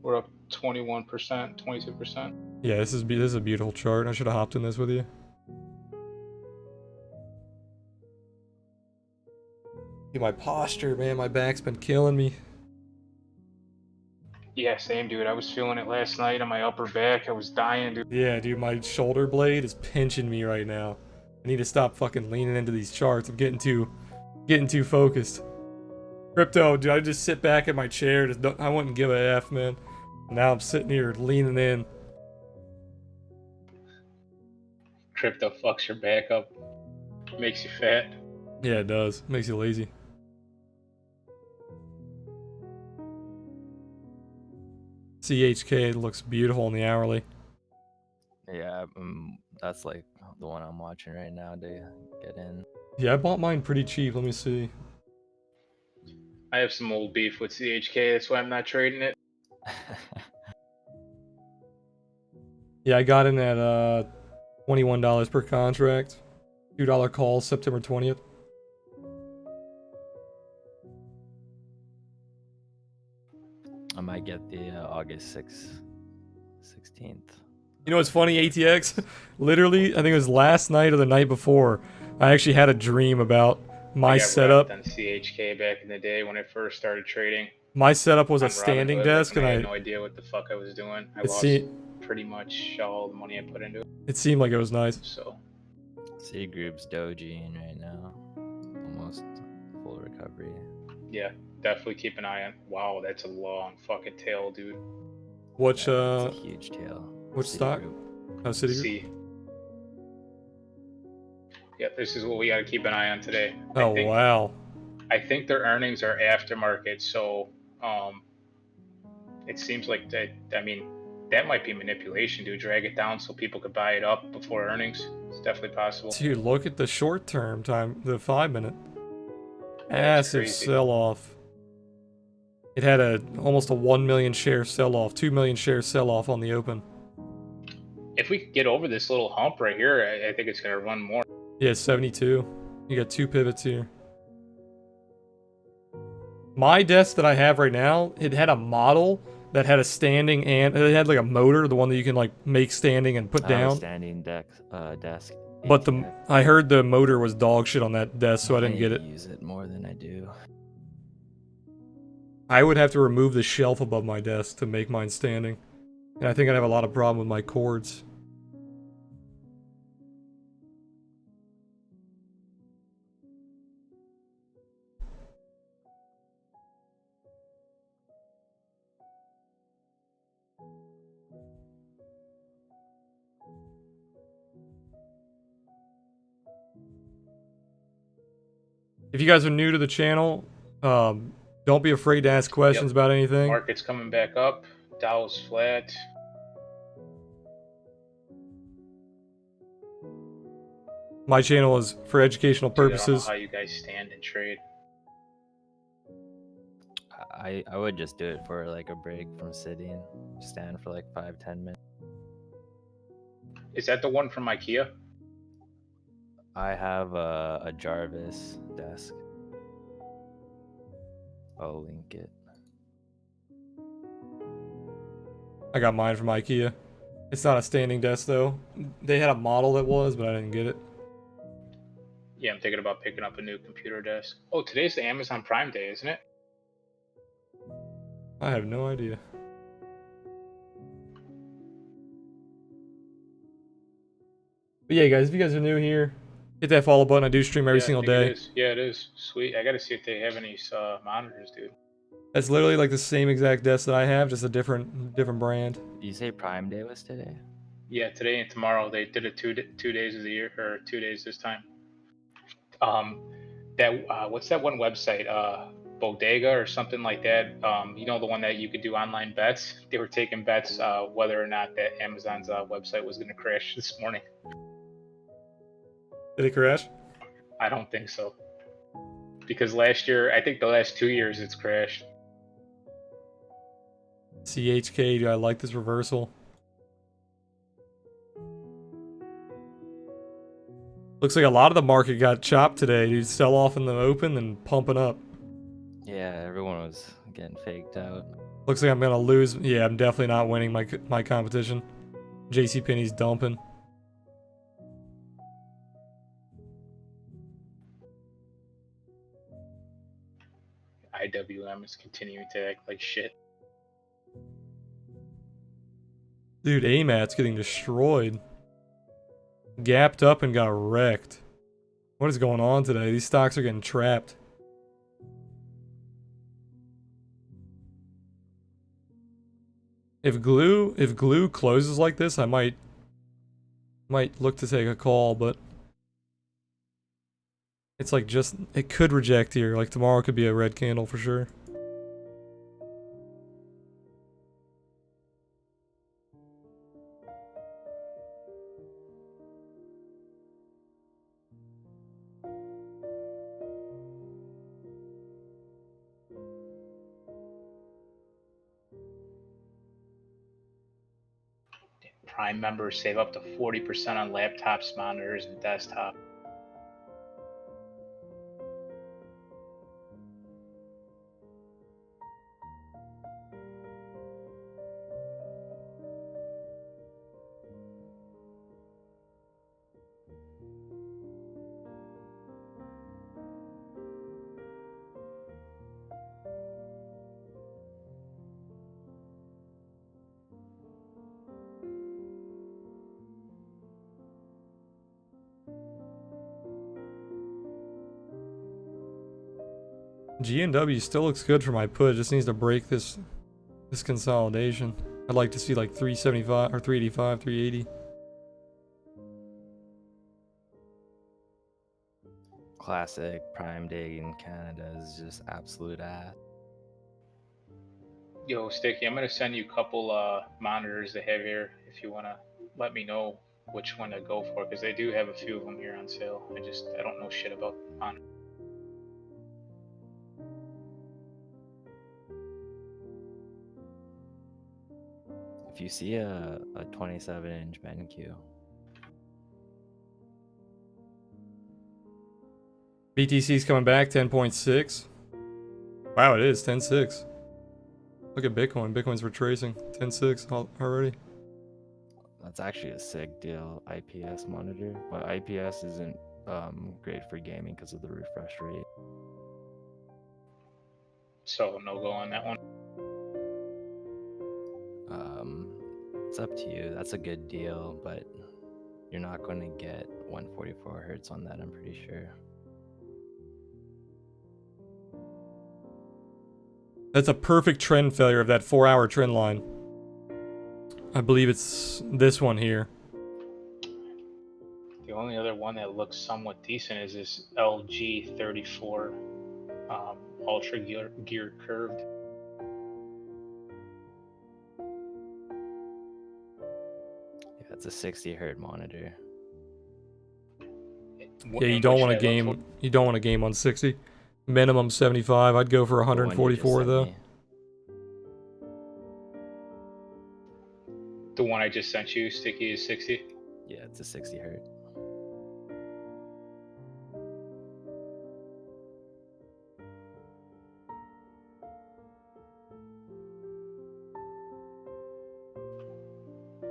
We're up 21%, 22%. Yeah, this is a beautiful chart. I should have hopped in this with you. Dude, my posture, man, my back's been killing me. Yeah, same dude. I was feeling it last night on my upper back. I was dying, dude. Yeah, dude, my shoulder blade is pinching me right now. I need to stop fucking leaning into these charts. I'm getting too focused. Crypto, dude, I just sit back in my chair. I wouldn't give a F, man. Now I'm sitting here leaning in. Crypto fucks your back up. Makes you fat. Yeah, it does. Makes you lazy. CHK looks beautiful in the hourly. Yeah, that's like the one I'm watching right now to get in. Yeah, I bought mine pretty cheap. Let me see. I have some old beef with CHK. That's why I'm not trading it. Yeah, I got in at $21 per contract. $2 call September 20th. I might get the August 6th 16th. You know what's funny, ATX? Literally, I think it was last night or the night before, I actually had a dream about my I got setup. wrecked on CHK back in the day when I first started trading My setup was a on standing Robinhood, like desk, when and I had no idea what the fuck I was doing. I lost pretty much all the money I put into it. it seemed like it was nice. So Citigroup's dojiing right now. Almost full recovery. yeah, definitely keep an eye on. Wow, that's a long fucking tail, dude. Which It's a huge tail. which stock? Citigroup. Oh, Citigroup. See. Yeah, this is what we got to keep an eye on today. Oh wow. I think their earnings are aftermarket, so it seems like that. I mean, that might be manipulation, dude. Drag it down so people could buy it up before earnings. It's definitely possible. Dude, look at the short term time, the 5 minute. That's Massive crazy. sell off. It had almost a 1 million share sell off, 2 million share sell off on the open. If we could get over this little hump right here, I think it's gonna run more. Yeah, 72. You got 2 pivots here. My desk that I have right now, it had a model that had a standing and it had like a motor, the one that you can like make standing and put I have a down. standing desk. But ATX. I heard the motor was dog shit on that desk, so I didn't get it. use it more than I do. I would have to remove the shelf above my desk to make mine standing. And I think I'd have a lot of problem with my cords. If you guys are new to the channel, don't be afraid to ask questions about anything. Market's coming back up. Dow's flat. My channel is for educational Dude, I don't know purposes. how you guys stand and trade. I would just do it for like a break from sitting. Stand for like 5-10 minutes. Is that the one from IKEA? I have a Jarvis desk. I'll link it. I got mine from IKEA. It's not a standing desk though. They had a model that was, but I didn't get it. Yeah, I'm thinking about picking up a new computer desk. Oh, today's the Amazon Prime Day, isn't it? I have no idea. But yeah, guys, if you guys are new here, hit that follow button. I do stream every single day. It is. Yeah, it is. Sweet. I gotta see if they have any monitors, dude. That's literally like the same exact desk that I have, just a different brand. Did you say Prime Day was today? Yeah, today and tomorrow they did it 2 days of the year, or 2 days this time. What's that one website? Bodega or something like that. You know, the one that you could do online bets. They were taking bets whether or not that Amazon's website was going to crash this morning. Did it crash? I don't think so, because last year, I think the last 2 years, it's crashed. CHK, do I like this reversal? Looks like a lot of the market got chopped today. Dude, sell off in the open and pumping up. Yeah, everyone was getting faked out. Looks like I'm gonna lose. Yeah, I'm definitely not winning my competition. JCPenney's dumping. IWM is continuing to act like shit. Dude, AMAT's getting destroyed. Gapped up and got wrecked. What is going on today? These stocks are getting trapped. If glue closes like this, I might look to take a call, but it's like it could reject here. Like tomorrow could be a red candle for sure. Prime members save up to 40% on laptops, monitors, and desktop. G&W still looks good for my put. It just needs to break this consolidation. I'd like to see like 375 or 385, 380. Classic prime day in Canada is just absolute ass. Yo, Sticky, I'm gonna send you a couple monitors they have here if you wanna let me know which one to go for, because they do have a few of them here on sale. I don't know shit about monitors. If you see a 27-inch BenQ, BTC's coming back 10.6. Wow, it is 10.6. Look at Bitcoin. Bitcoin's retracing 10.6 already. that's actually a sick deal IPS monitor, but IPS isn't great for gaming because of the refresh rate. So no go on that one. It's up to you. That's a good deal, but you're not going to get 144 hertz on that, I'm pretty sure. That's a perfect trend failure of that 4-hour trend line. I believe it's this one here. The only other one that looks somewhat decent is this LG 34 Ultra Gear Curved. Yeah, it's a 60 hertz monitor. Yeah, you don't want to game. You don't want to game on 60. Minimum 75. I'd go for The one you just 144 sent though. me. The one I just sent you, Sticky, is 60. Yeah, it's a 60 hertz.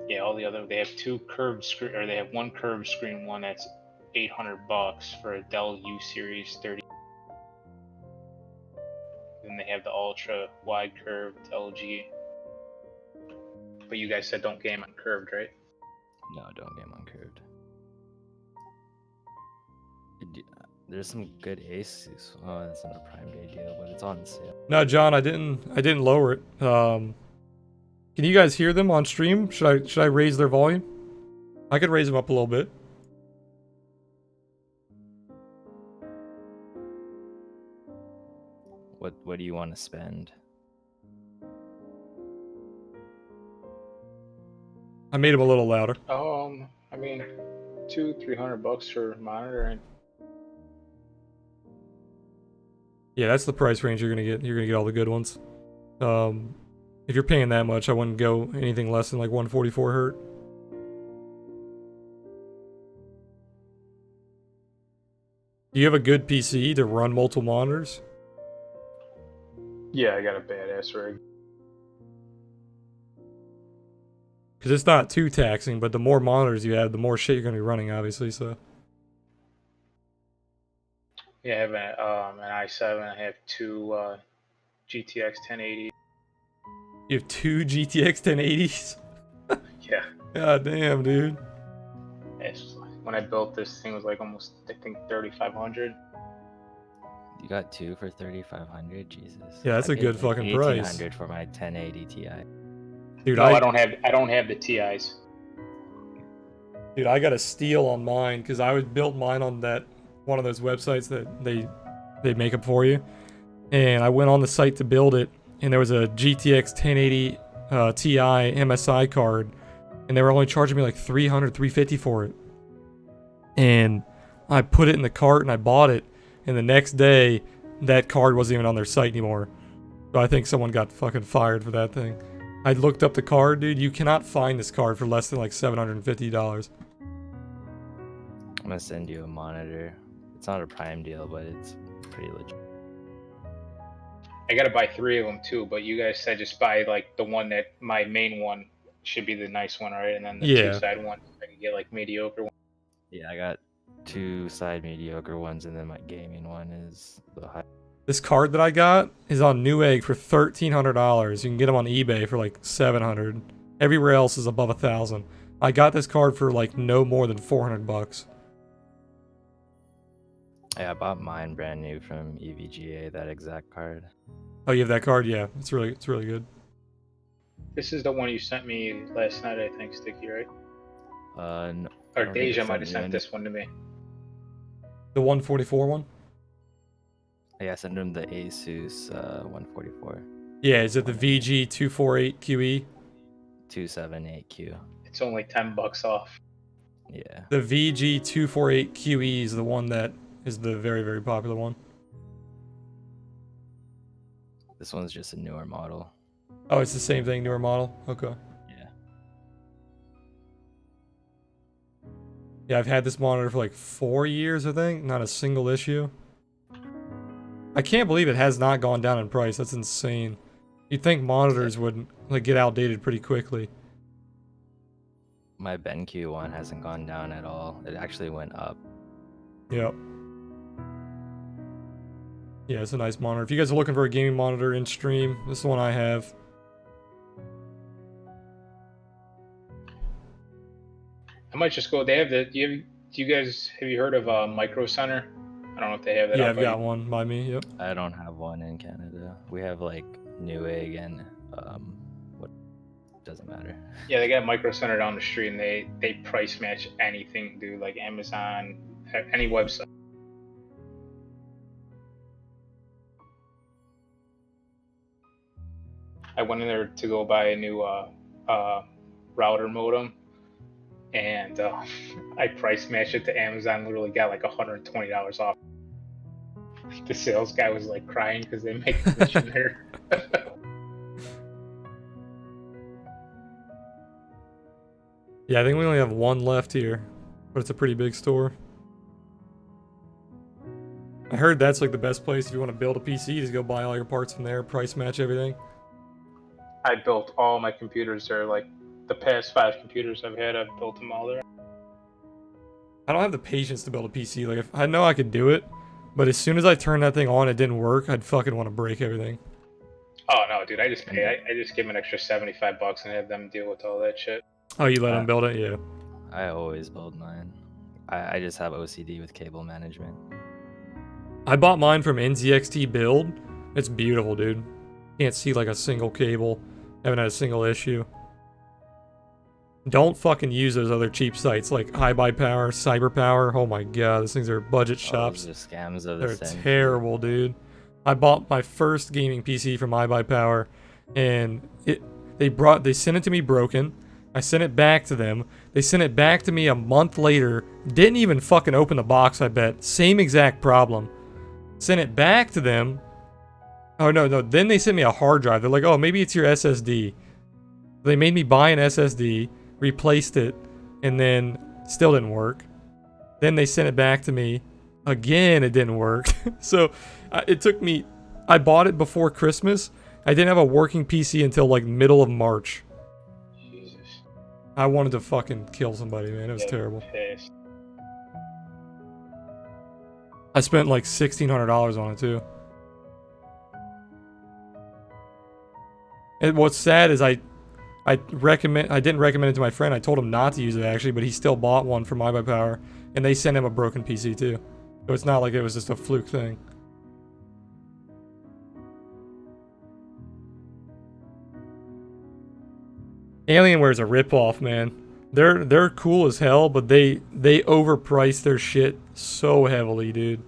Yeah, all the other, they have two curved screen, or they have one curved screen, one that's $800 for a Dell U Series 30. Then they have the ultra wide curved LG. But you guys said don't game on curved, right? No, don't game on curved. There's some good Asus. Oh, it's not a Prime Day deal, but it's on sale. No, John, I didn't lower it. Can you guys hear them on stream? Should I raise their volume? I could raise them up a little bit. What do you want to spend? I made them a little louder. I mean, $200-300 for a monitor, and Yeah, that's the price range you're gonna get. You're gonna get all the good ones. If you're paying that much, I wouldn't go anything less than like 144 hertz. Do you have a good PC to run multiple monitors? yeah, I got a badass rig. Because it's not too taxing, but the more monitors you have, the more shit you're gonna be running, obviously. So Yeah, I have an i7. I have two GTX 1080. you have two GTX 1080s. Yeah, God damn, dude. when I built this thing, it was like almost, I think, 3,500. You got two for 3,500. Jesus. Yeah, that's I a paid good like fucking price. 1,800 for my 1080 Ti. Dude, No, I don't have the TIs. Dude, I got a steal on mine because I built mine on that one of those websites that they make them for you, and I went on the site to build it, and there was a GTX 1080 Ti MSI card, and they were only charging me like $300, $350 for it, and I put it in the cart and I bought it, and the next day that card wasn't even on their site anymore, so I think someone got fucking fired for that thing. I looked up the card, dude. You cannot find this card for less than like $750. I'm gonna send you a monitor. It's not a Prime deal, but it's pretty legit. I gotta buy 3 of them too, but you guys said just buy like the one that my main one should be the nice one, right? And then the Yeah. 2 side one, I can get like mediocre one. Yeah, I got 2 side mediocre ones, and then my gaming one is the high. This card that I got is on Newegg for $1,300. You can get them on eBay for like $700. Everywhere else is above $1,000. I got this card for like no more than $400. Yeah, I bought mine brand new from EVGA, that exact card. Oh, you have that card? Yeah, it's really good. This is the one you sent me last night, I think, Sticky, right? No, I Or don't think I Deja might sent have you sent any. this one to me. The 144 one? Yeah, I sent him the Asus 144 Yeah, is it the one VG248QE? 278Q. It's only $10 off. Yeah, The VG248QE is the one that is the very popular one. this one's just a newer model. Oh, it's the same thing, newer model? Okay. Yeah. Yeah, I've had this monitor for like 4 years, I think. Not a single issue. I can't believe it has not gone down in price. That's insane. You'd think monitors would like get outdated pretty quickly. My BenQ one hasn't gone down at all. It actually went up. Yep. Yeah, it's a nice monitor. If you guys are looking for a gaming monitor in stream, this is the one I have. I might just go. They have the. Do you guys have you heard of Micro Center? I don't know if they have that Yeah, out I've by got you. one by me. Yep. I don't have one in Canada. We have like Newegg and what doesn't matter. Yeah, they got Micro Center down the street, and they price match anything, dude. Like Amazon, any website. I went in there to go buy a new router modem, and I price matched it to Amazon. Literally got like $120 off. The sales guy was like crying because they make commission there. Yeah, I think we only have one left here, but it's a pretty big store. I heard that's like the best place if you want to build a PC, just go buy all your parts from there, price match everything. I built all my computers there. Like the past 5 computers I've had, I've built them all there. I don't have the patience to build a PC. Like, if I know I could do it, but as soon as I turned that thing on, it didn't work. I'd fucking want to break everything. Oh no, dude! I just pay. I just give them an extra $75 and have them deal with all that shit. Oh, you let them build it? Yeah. I always build mine. I just have OCD with cable management. I bought mine from NZXT Build. It's beautiful, dude. Can't see like a single cable. Haven't had a single issue. Don't fucking use those other cheap sites like HiBuyPower, CyberPower. Oh my god, those things are budget shops. Those are scams of the They're century. terrible, dude. I bought my first gaming PC from HiBuyPower, and they sent it to me broken. I sent it back to them. They sent it back to me a month later. Didn't even fucking open the box, I bet. Same exact problem. Sent it back to them. Oh, no. Then they sent me a hard drive. They're like, oh, maybe it's your SSD. They made me buy an SSD, replaced it, and then still didn't work. Then they sent it back to me. Again, it didn't work. So it took me... I bought it before Christmas. I didn't have a working PC until like middle of March. Jesus. I wanted to fucking kill somebody, man. It was terrible. Pissed. I spent like $1,600 on it too. And what's sad is I didn't recommend it to my friend. I told him not to use it actually, but he still bought one from HiBuyPower, and they sent him a broken PC too. So it's not like it was just a fluke thing. Alienware is a ripoff, man. They're cool as hell, but they overprice their shit so heavily, dude.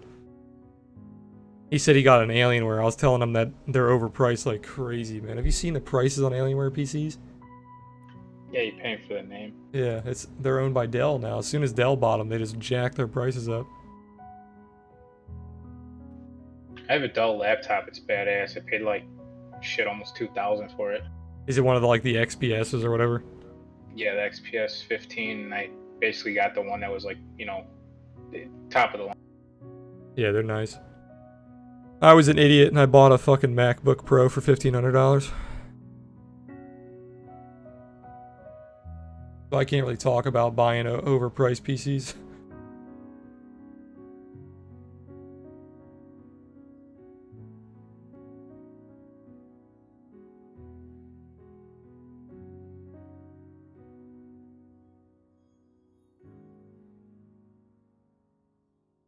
He said he got an Alienware. I was telling him that they're overpriced like crazy, man. Have you seen the prices on Alienware PCs? Yeah, you're paying for the name. Yeah, they're owned by Dell now. As soon as Dell bought them, they just jacked their prices up. I have a Dell laptop. It's badass. I paid like shit, almost $2,000 for it. Is it one of the like the XPSs or whatever? Yeah, the XPS 15. And I basically got the one that was like, the top of the line. Yeah, they're nice. I was an idiot and I bought a fucking MacBook Pro for $1,500. So I can't really talk about buying overpriced PCs.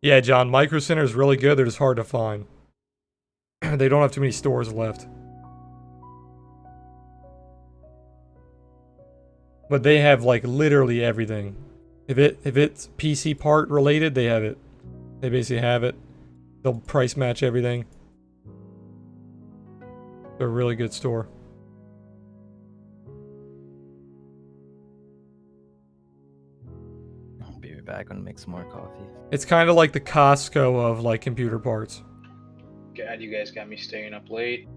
Yeah, John, Micro Center is really good. They're just hard to find. They don't have too many stores left. But they have like literally everything. If it's PC part related, they have it. They basically have it. They'll price match everything. They're a really good store. I'll be right back. I'm gonna make some more coffee. It's kind of like the Costco of like computer parts. God, you guys got me staying up late.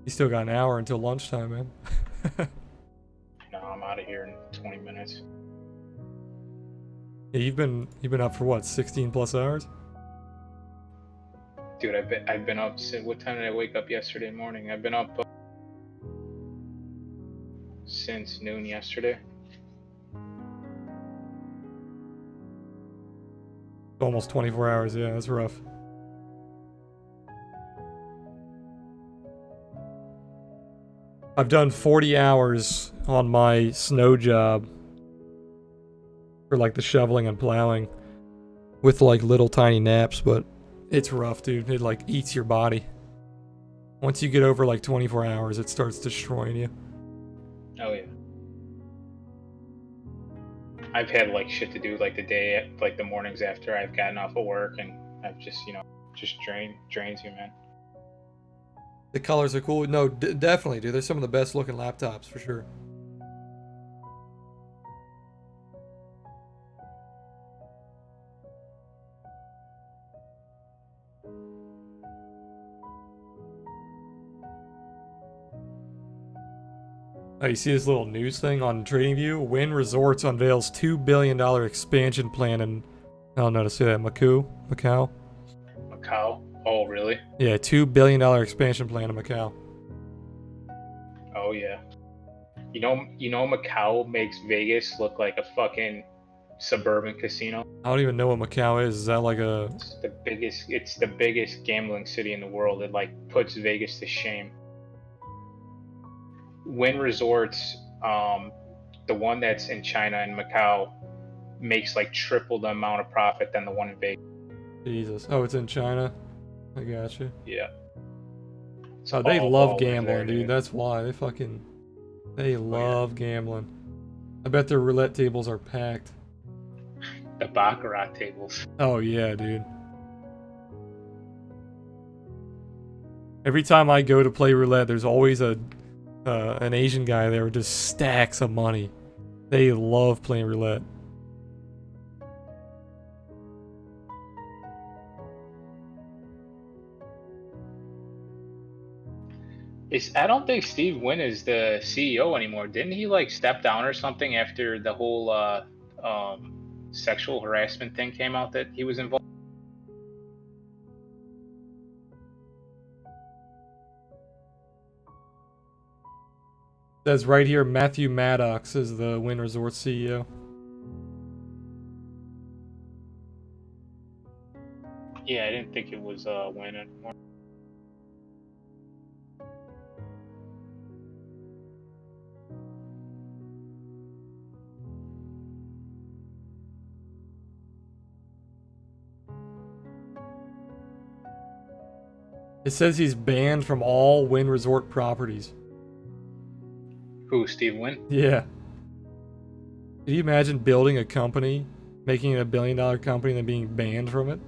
You still got an hour until lunchtime, man. No, I'm out of here in 20 minutes. Yeah, you've been up for what, 16 plus hours? Dude, I've been up since, what time did I wake up yesterday morning? I've been up since noon yesterday. Almost 24 hours, yeah, that's rough. I've done 40 hours on my snow job for like the shoveling and plowing with like little tiny naps, but it's rough, dude. It like eats your body. Once you get over like 24 hours, it starts destroying you. Oh yeah. I've had like shit to do like the mornings after I've gotten off of work, and I've just just drains you, man. The colors are cool. No, definitely, dude. They're some of the best looking laptops for sure. Oh, you see this little news thing on TradingView? Wynn Resorts unveils $2 billion expansion plan in, I don't know how to say that, Macau? Macau? Oh, really? Yeah, $2 billion expansion plan in Macau. Oh yeah. You know Macau makes Vegas look like a fucking suburban casino. I don't even know what Macau is. Is that like a... It's the biggest gambling city in the world. It like puts Vegas to shame. Wynn Resorts, the one that's in China and Macau, makes like triple the amount of profit than the one in Vegas. Jesus. Oh, it's in China? I gotcha. Yeah. It's Oh, they all love ballers gambling, there, dude. That's why. They love gambling. I bet their roulette tables are packed. The baccarat tables. Oh, yeah, dude. Every time I go to play roulette, there's always an Asian guy there with just stacks of money. They love playing roulette. I don't think Steve Wynn is the CEO anymore. Didn't he like step down or something after the whole sexual harassment thing came out that he was involved? It says right here, Matthew Maddox is the Wynn Resort CEO. Yeah, I didn't think it was Wynn anymore. It says he's banned from all Wynn Resort properties. Who, Steve Wynn? Yeah. Can you imagine building a company, making it a $1 billion company, and then being banned from it?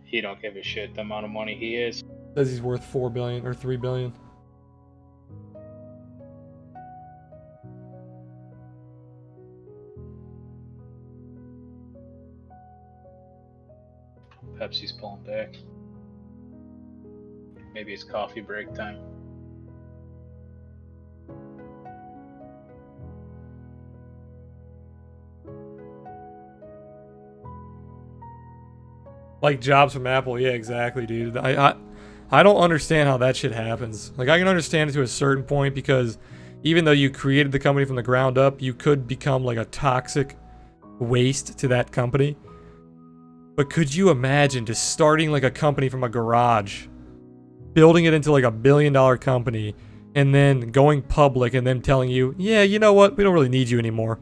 He don't give a shit the amount of money he is. Says he's worth $4 billion or $3 billion. Pepsi's pulling back. Maybe it's coffee break time. Like jobs from Apple, yeah, exactly, dude. I don't understand how that shit happens. Like, I can understand it to a certain point because even though you created the company from the ground up, you could become like a toxic waste to that company. But could you imagine just starting like a company from a garage, building it into like $1 billion company, and then going public and them telling you, yeah, you know what, we don't really need you anymore.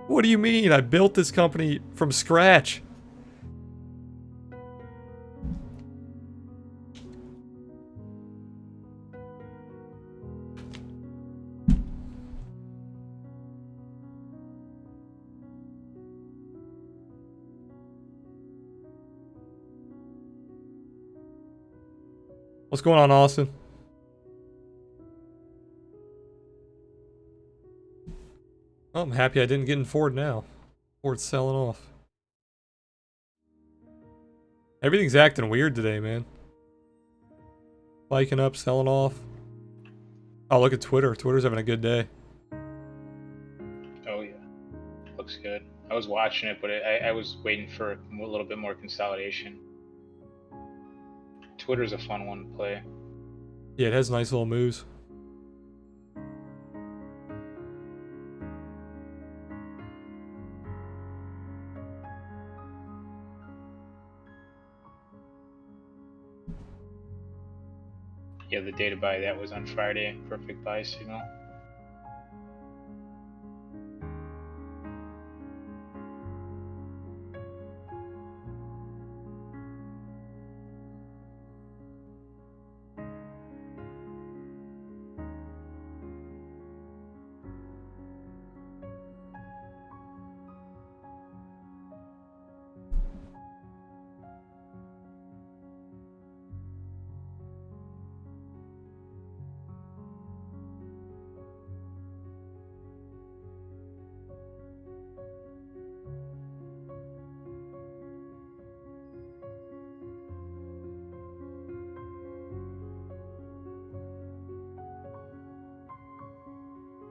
What do you mean? I built this company from scratch. What's going on, Austin? Oh, I'm happy I didn't get in Ford now. Ford's selling off. Everything's acting weird today, man. Spiking up, selling off. Oh, look at Twitter. Twitter's having a good day. Oh yeah, looks good. I was watching it, but I was waiting for a little bit more consolidation. Twitter's a fun one to play. Yeah, it has nice little moves. Yeah, the day to buy that was on Friday. Perfect buy signal.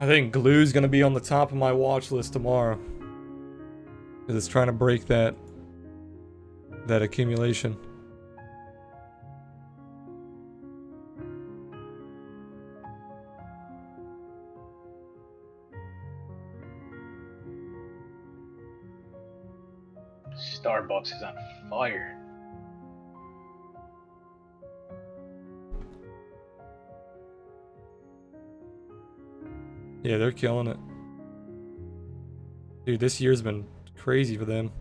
I think Glue's gonna be on the top of my watch list tomorrow. Because it's trying to break that accumulation. Starbucks is on fire. Yeah, they're killing it. Dude, this year's been crazy for them.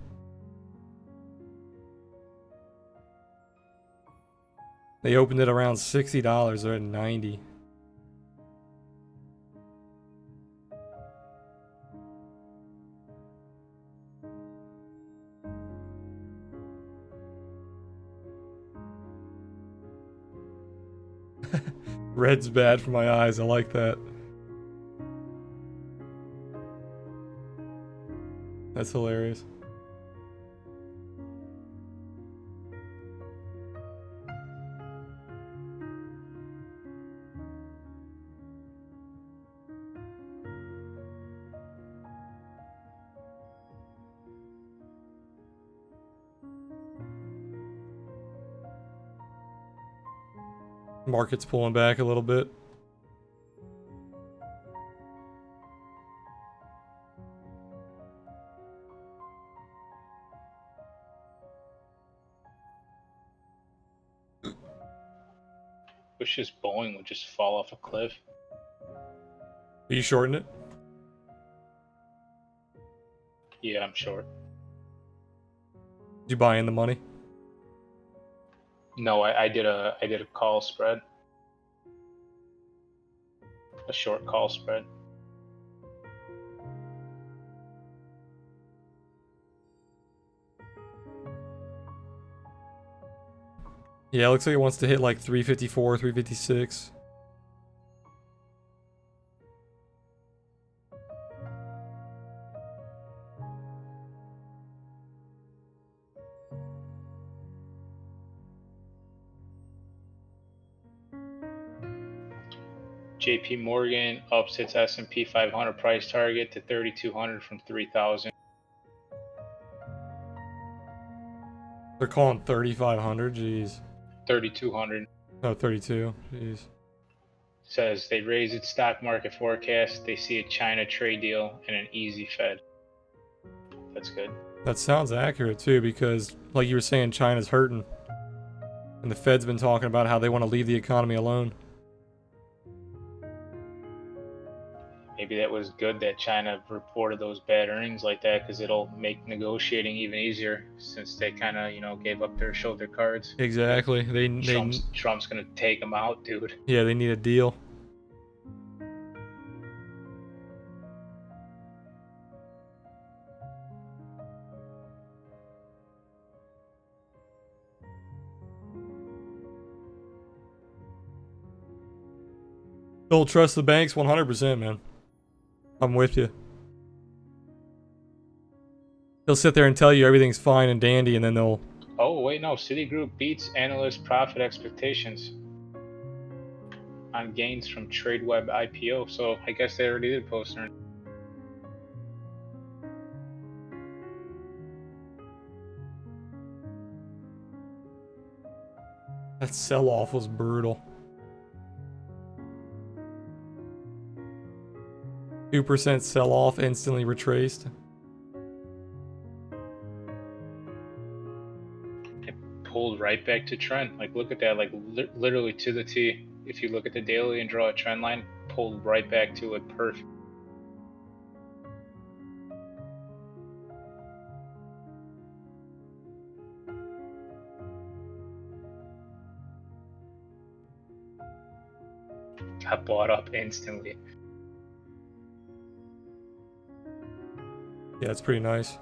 They opened it around $60, they're at 90. Red's bad for my eyes, I like that. That's hilarious. Market's pulling back a little bit. Wish this Boeing would just fall off a cliff. Are you shorting it? Yeah, I'm short. Did you buy in the money? No, I did a call spread. A short call spread. Yeah, it looks like it wants to hit like 354, 356. JP Morgan ups its S&P 500 price target to 3,200 from 3,000. They're calling 3,500, jeez. 3,200. Oh, 32, jeez. Says they raise its stock market forecast. They see a China trade deal and an easy Fed. That's good. That sounds accurate too, because like you were saying, China's hurting. And the Fed's been talking about how they want to leave the economy alone. maybe that was good that China reported those bad earnings like that, because it'll make negotiating even easier, since they kind of, you know, showed their cards. Exactly. Trump's gonna take them out, dude. Yeah, they need a deal. Don't trust the banks 100%, man. I'm with you. They'll sit there and tell you everything's fine and dandy, and then they'll... Oh wait, no. Citigroup beats analyst profit expectations on gains from TradeWeb IPO. So I guess they already did post earnings. That sell-off was brutal. 2% sell-off, instantly retraced. It pulled right back to trend. Like, look at that. Like, literally to the T. If you look at the daily and draw a trend line, pulled right back to it. Perfect. Got bought up instantly. Yeah, it's pretty nice.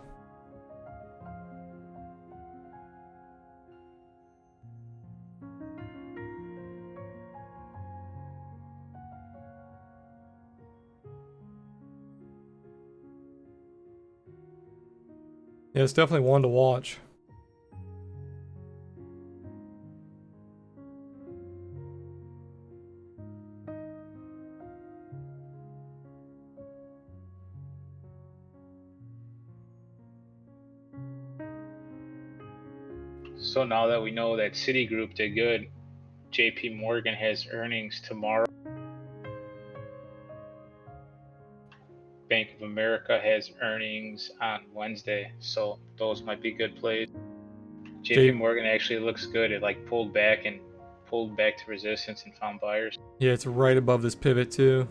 Yeah, it's definitely one to watch. So now that we know that Citigroup did good, JP Morgan has earnings tomorrow. Bank of America has earnings on Wednesday, so those might be good plays. JP Morgan actually looks good. It like pulled back to resistance and found buyers. Yeah, it's right above this pivot too.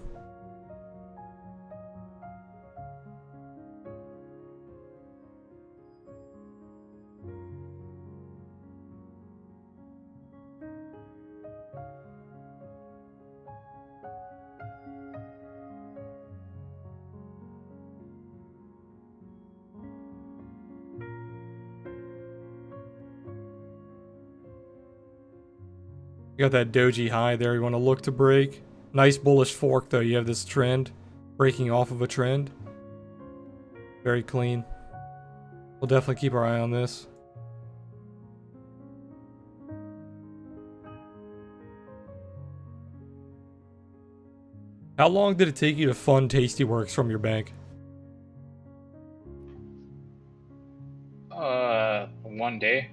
You got that doji high there you want to look to break. Nice bullish fork though. You have this trend breaking off of a trend. Very clean. We'll definitely keep our eye on this. How long did it take you to fund Tastyworks from your bank? 1 day.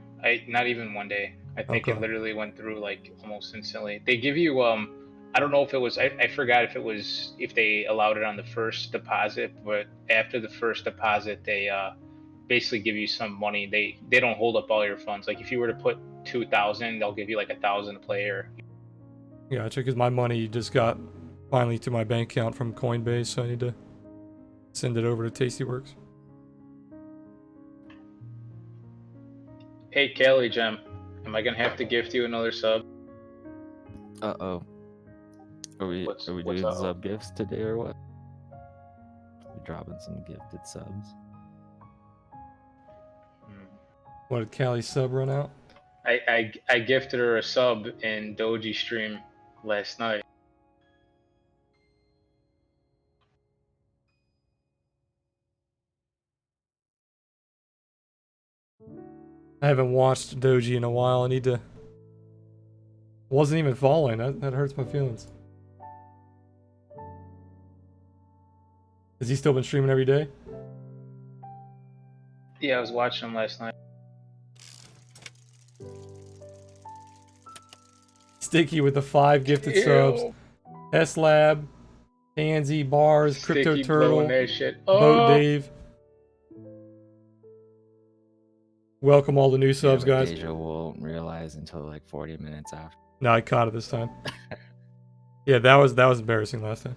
Not even 1 day. I think Okay. it literally went through like almost instantly. They give you I don't know if it was I forgot if they allowed it on the first deposit, but after the first deposit they basically give you some money. They don't hold up all your funds. Like if you were to put 2,000, they'll give you like 1,000 a player. Gotcha, because my money just got finally to my bank account from Coinbase, so I need to send it over to Tastyworks. Hey, Kelly Gem, am I gonna have to gift you another sub? Uh-oh. Are we doing sub gifts today or what? We dropping some gifted subs. What, did Callie's sub run out? I gifted her a sub in Doji stream last night. I haven't watched Doji in a while. I need to... Wasn't even following. That hurts my feelings. Has he still been streaming every day? Yeah, I was watching him last night. Sticky with the 5 gifted subs. S-Lab, Tansy, Bars, Crypto Sticky Turtle, that shit. Boat Dave. Welcome all the new subs, guys. Deja won't realize until like 40 minutes after. No, I caught it this time. Yeah, that was embarrassing last time.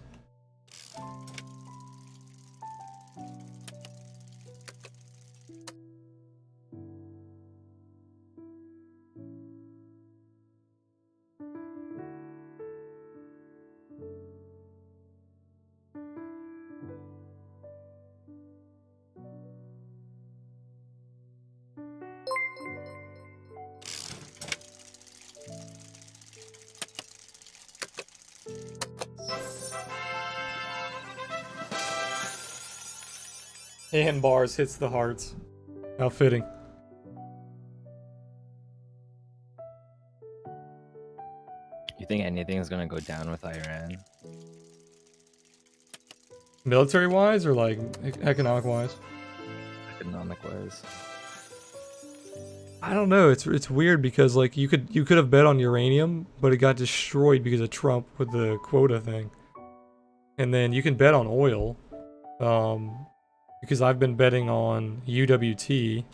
And bars hits the hearts. How fitting. You think anything's gonna go down with Iran? Military-wise or like economic-wise? Economic-wise. I don't know. It's weird because like you could have bet on uranium, but it got destroyed because of Trump with the quota thing. And then you can bet on oil, because I've been betting on UWT.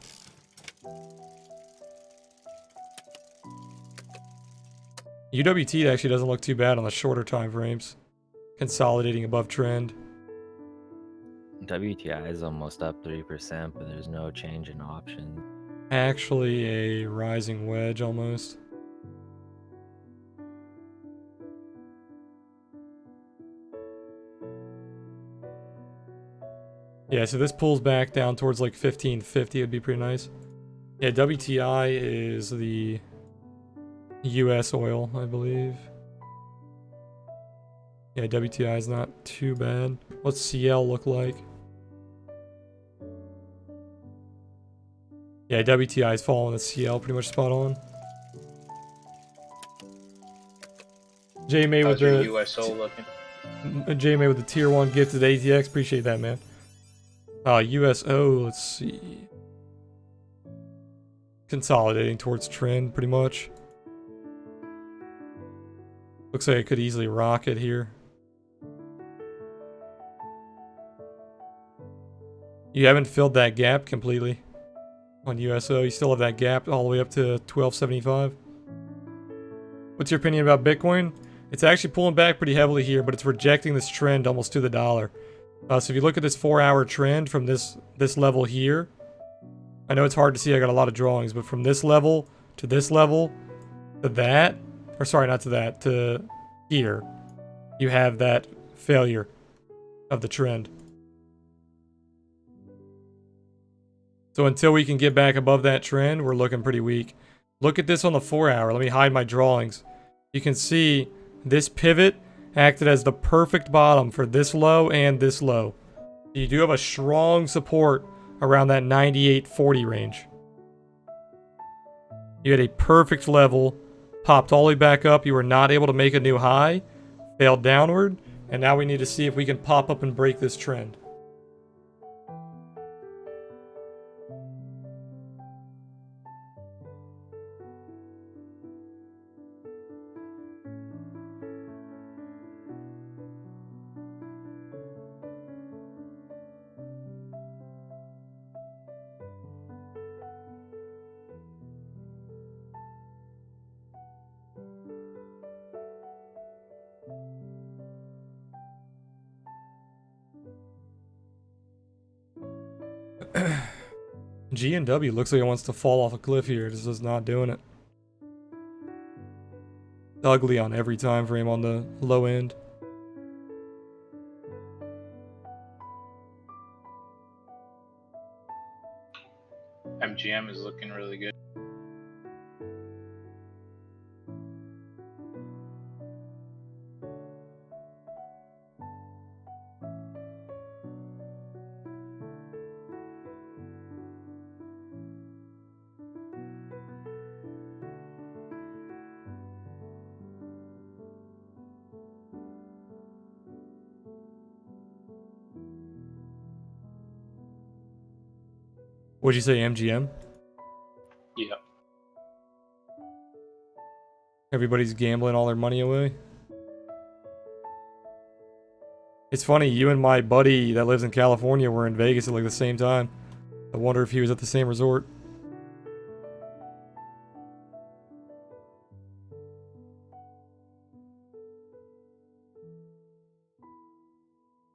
UWT actually doesn't look too bad on the shorter time frames, consolidating above trend. WTI is almost up 3%, but there's no change in options. Actually a rising wedge almost. Yeah, so this pulls back down towards like 1550 would be pretty nice. Yeah, WTI is the US oil, I believe. Yeah, WTI is not too bad. What's CL look like? Yeah, WTI is following the CL pretty much spot on. J May with How's your the USO looking? J May with the tier 1 gifted ATX. Appreciate that, man. USO, let's see. Consolidating towards trend pretty much. Looks like it could easily rocket here. You haven't filled that gap completely on USO. You still have that gap all the way up to 1275. What's your opinion about Bitcoin? It's actually pulling back pretty heavily here, but it's rejecting this trend almost to the dollar. So if you look at this 4-hour trend from this level here, I know it's hard to see, I got a lot of drawings, but from this level to that, or sorry, not to that, to here, you have that failure of the trend. So until we can get back above that trend, we're looking pretty weak. Look at this on the 4-hour. Let me hide my drawings. You can see this pivot acted as the perfect bottom for this low and this low. You do have a strong support around that 98.40 range. You had a perfect level, popped all the way back up. You were not able to make a new high, failed downward, and now we need to see if we can pop up and break this trend. G&W looks like it wants to fall off a cliff here. It's just not doing it. Ugly on every time frame on the low end. MGM is looking really good. What'd you say, MGM? Yeah. Everybody's gambling all their money away. It's funny, you and my buddy that lives in California were in Vegas at like the same time. I wonder if he was at the same resort.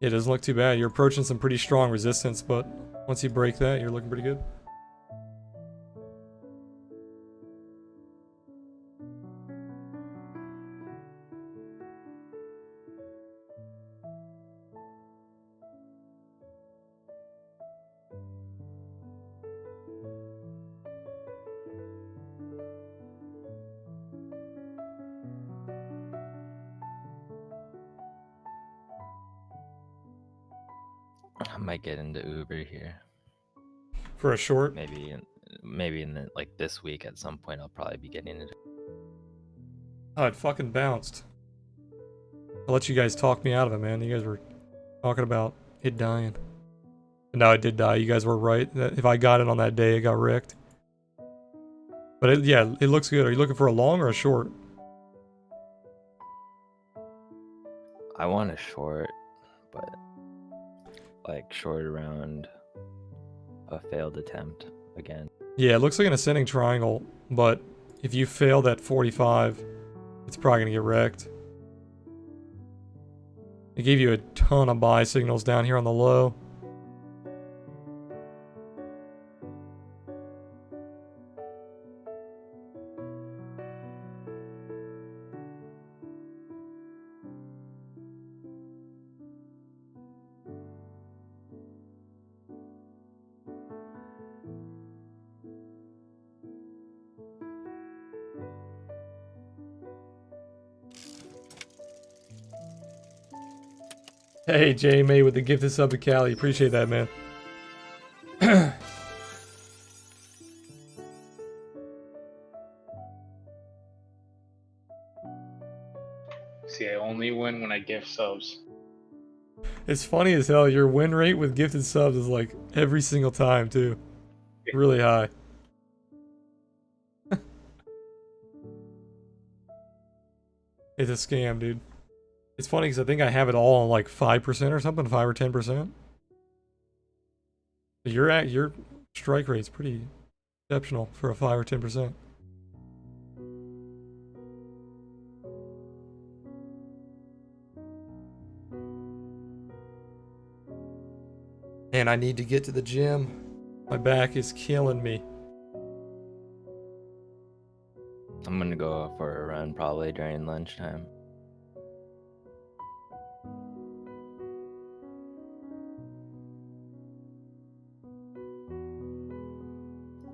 It doesn't look too bad. You're approaching some pretty strong resistance, but once you break that, you're looking pretty good. I might get into Uber here. For a short? Maybe in like this week at some point I'll probably be getting into. Oh, it fucking bounced. I'll let you guys talk me out of it, man. You guys were talking about it dying. And now it did die. You guys were right. That if I got it on that day, it got wrecked. But yeah, it looks good. Are you looking for a long or a short? I want a short, but like short around a failed attempt again. Yeah, it looks like an ascending triangle, but if you fail that 45, it's probably gonna get wrecked. It gave you a ton of buy signals down here on the low. Hey, J May with the gifted sub to Cali. Appreciate that, man. See, I only win when I gift subs. It's funny as hell. Your win rate with gifted subs is like every single time, too. Really high. It's a scam, dude. It's funny because I think I have it all on like 5% or something, 5 or 10%. Your strike rate's pretty exceptional for a 5 or 10%. And I need to get to the gym. My back is killing me. I'm gonna go for a run probably during lunchtime.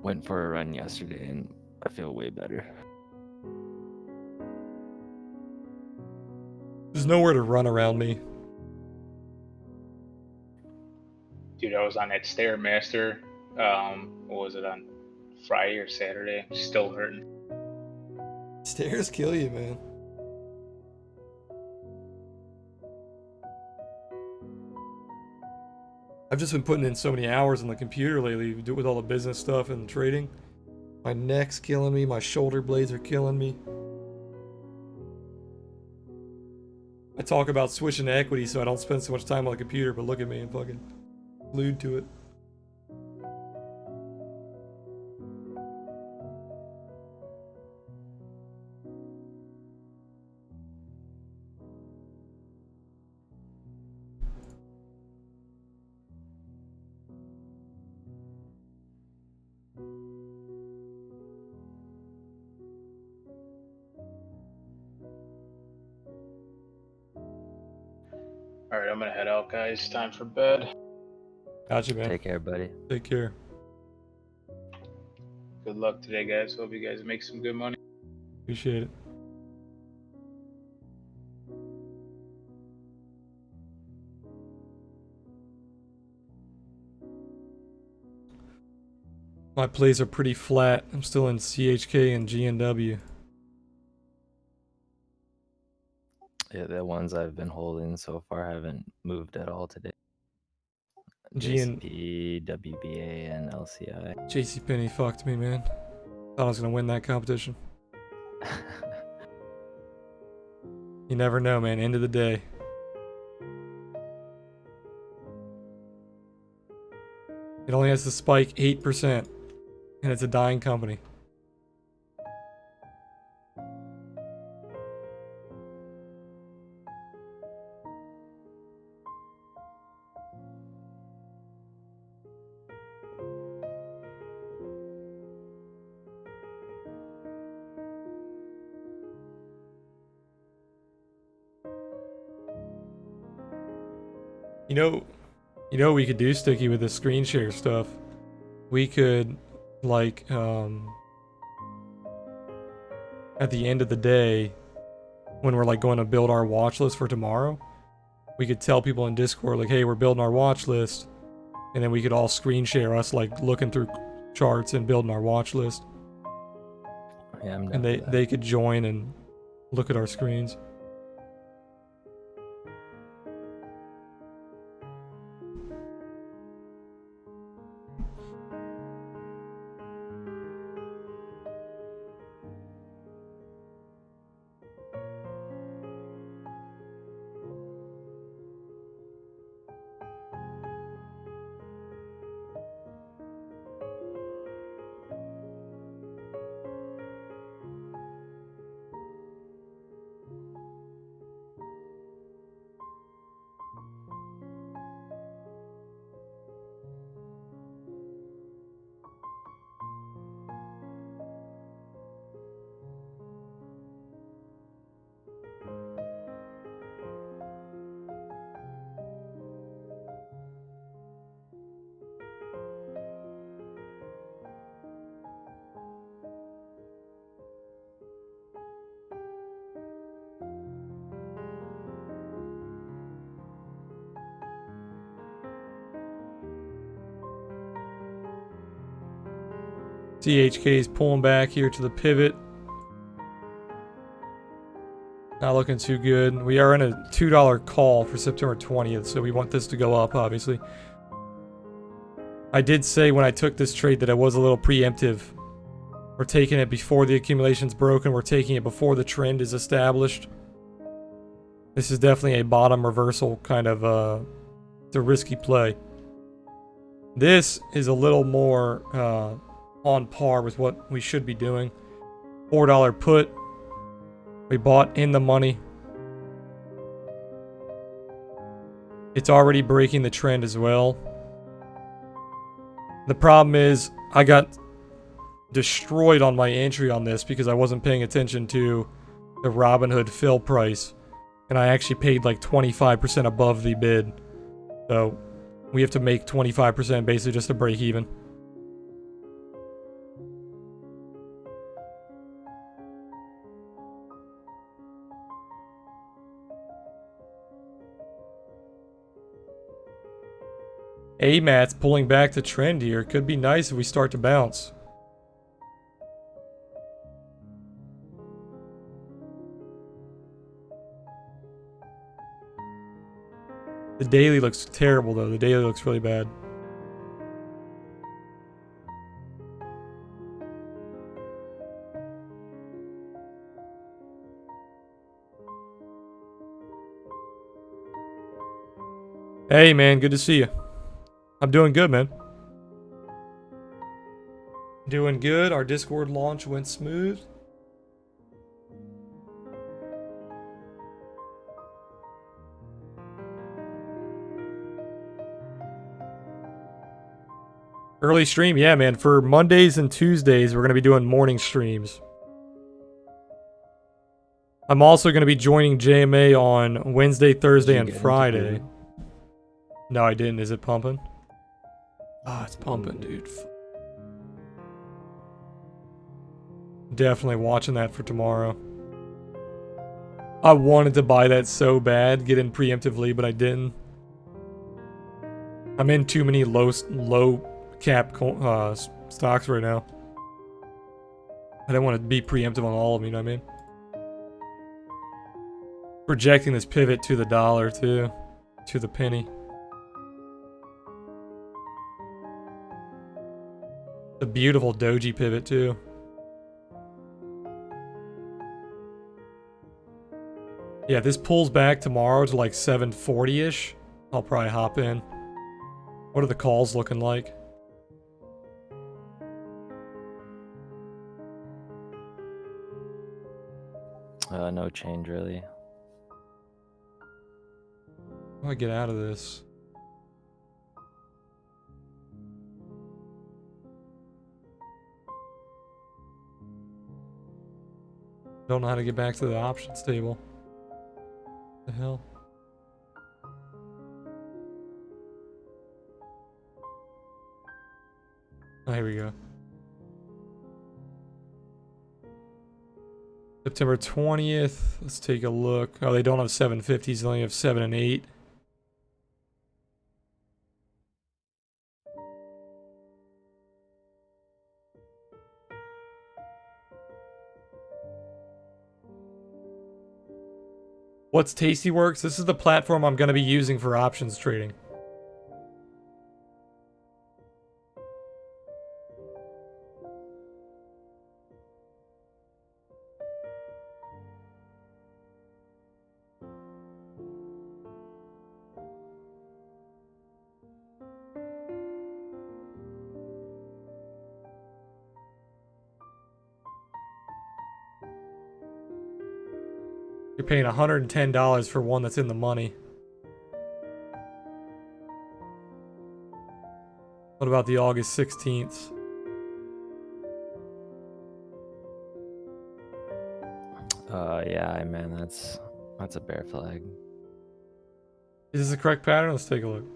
Went for a run yesterday and I feel way better. There's nowhere to run around me. Dude, I was on that Stairmaster. What was it, on Friday or Saturday? Still hurting. Stairs kill you, man. I've just been putting in so many hours on the computer lately, with all the business stuff and trading. My neck's killing me, my shoulder blades are killing me. I talk about switching to equity so I don't spend so much time on the computer, but look at me, I'm fucking glued to it. Alright, I'm gonna head out, guys. Time for bed. Gotcha, man. Take care, buddy. Take care. Good luck today, guys. Hope you guys make some good money. Appreciate it. My plays are pretty flat. I'm still in CHK and GNW. Yeah, the ones I've been holding so far haven't moved at all today. GN JCP, WBA, and LCI. JCPenney fucked me, man. Thought I was gonna win that competition. You never know, man. End of the day. It only has to spike 8%. And it's a dying company. You know what we could do, Sticky, with the screen share stuff? We could, like, at the end of the day, when we're like going to build our watch list for tomorrow, we could tell people in Discord, like, hey, we're building our watch list. And then we could all screen share us, like, looking through charts and building our watch list. Yeah, I'm And down for that. they could join and look at our screens. CHK is pulling back here to the pivot. Not looking too good. We are in a $2 call for September 20th, so we want this to go up, obviously. I did say when I took this trade that I was a little preemptive. We're taking it before the accumulation's broken. We're taking it before the trend is established. This is definitely a bottom reversal kind of, it's a risky play. This is a little more, on par with what we should be doing. $4 put. We bought in the money. It's already breaking the trend as well. The problem is I got destroyed on my entry on this because I wasn't paying attention to the Robinhood fill price. And I actually paid like 25% above the bid. So we have to make 25% basically just to break even. AMAT's pulling back the trend here. Could be nice if we start to bounce. The daily looks terrible though. The daily looks really bad. Hey man, good to see you. I'm doing good, man. Doing good. Our Discord launch went smooth. Early stream, yeah, man. For Mondays and Tuesdays, we're going to be doing morning streams. I'm also going to be joining JMA on Wednesday, Thursday, and Friday. No, I didn't. Is it pumping? Ah, it's pumping, dude. Definitely watching that for tomorrow. I wanted to buy that so bad, get in preemptively, but I didn't. I'm in too many low cap stocks right now. I don't want to be preemptive on all of them, you know what I mean? Projecting this pivot to the dollar too, to the penny. The beautiful doji pivot too. Yeah, if this pulls back tomorrow to like 740-ish, I'll probably hop in. What are the calls looking like? No change really. How do I get out of this? Don't know how to get back to the options table. The hell? Oh, here we go. September 20th. Let's take a look. Oh, they don't have 750s. They only have 7 and 8. What's Tastyworks? This is the platform I'm going to be using for options trading. You're paying $110 for one that's in the money. What about the August 16th? Yeah, man, that's a bear flag. Is this the correct pattern? Let's take a look.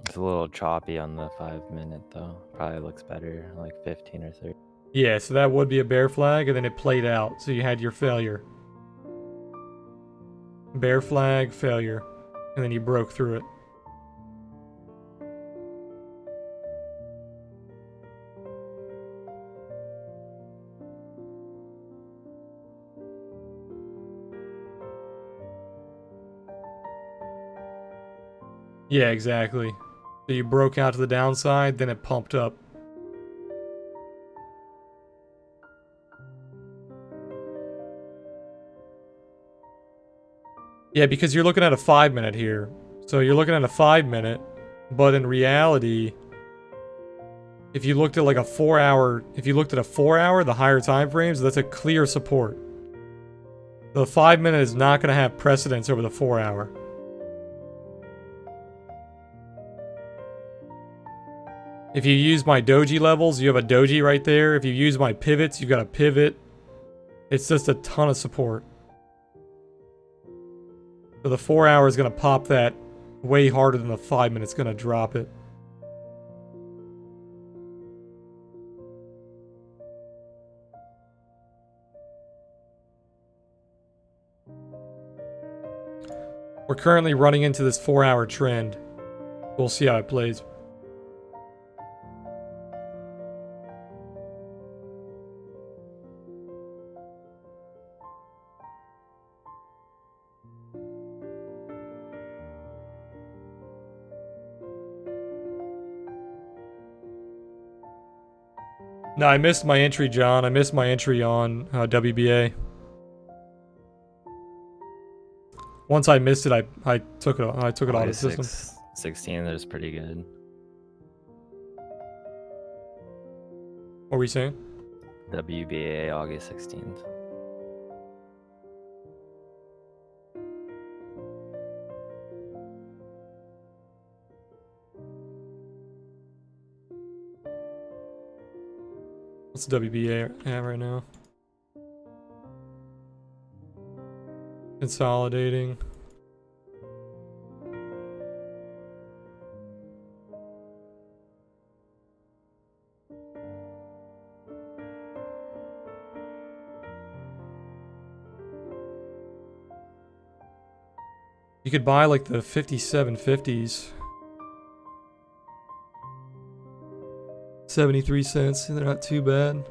It's a little choppy on the 5-minute though. Probably looks better like 15 or 30. Yeah, so that would be a bear flag, and then it played out. So you had your failure. Bear flag, failure. And then you broke through it. Yeah, exactly. So you broke out to the downside, then it pumped up. Yeah, because you're looking at a 5-minute here. So you're looking at a 5-minute, but in reality, if you looked at like a 4-hour, the higher time frames, that's a clear support. The 5-minute is not going to have precedence over the 4-hour. If you use my doji levels, you have a doji right there. If you use my pivots, you got a pivot. It's just a ton of support. So the 4-hour is going to pop that way harder than the 5-minute's going to drop it. We're currently running into this 4-hour trend. We'll see how it plays. No, I missed my entry, John. I missed my entry on WBA. Once I missed it, I took it. I took it out of the system. 16 is pretty good. What were you saying? WBA August 16th. What's the WBA at right now? Consolidating. You could buy like the 5750s. 73 cents, and they're not too bad.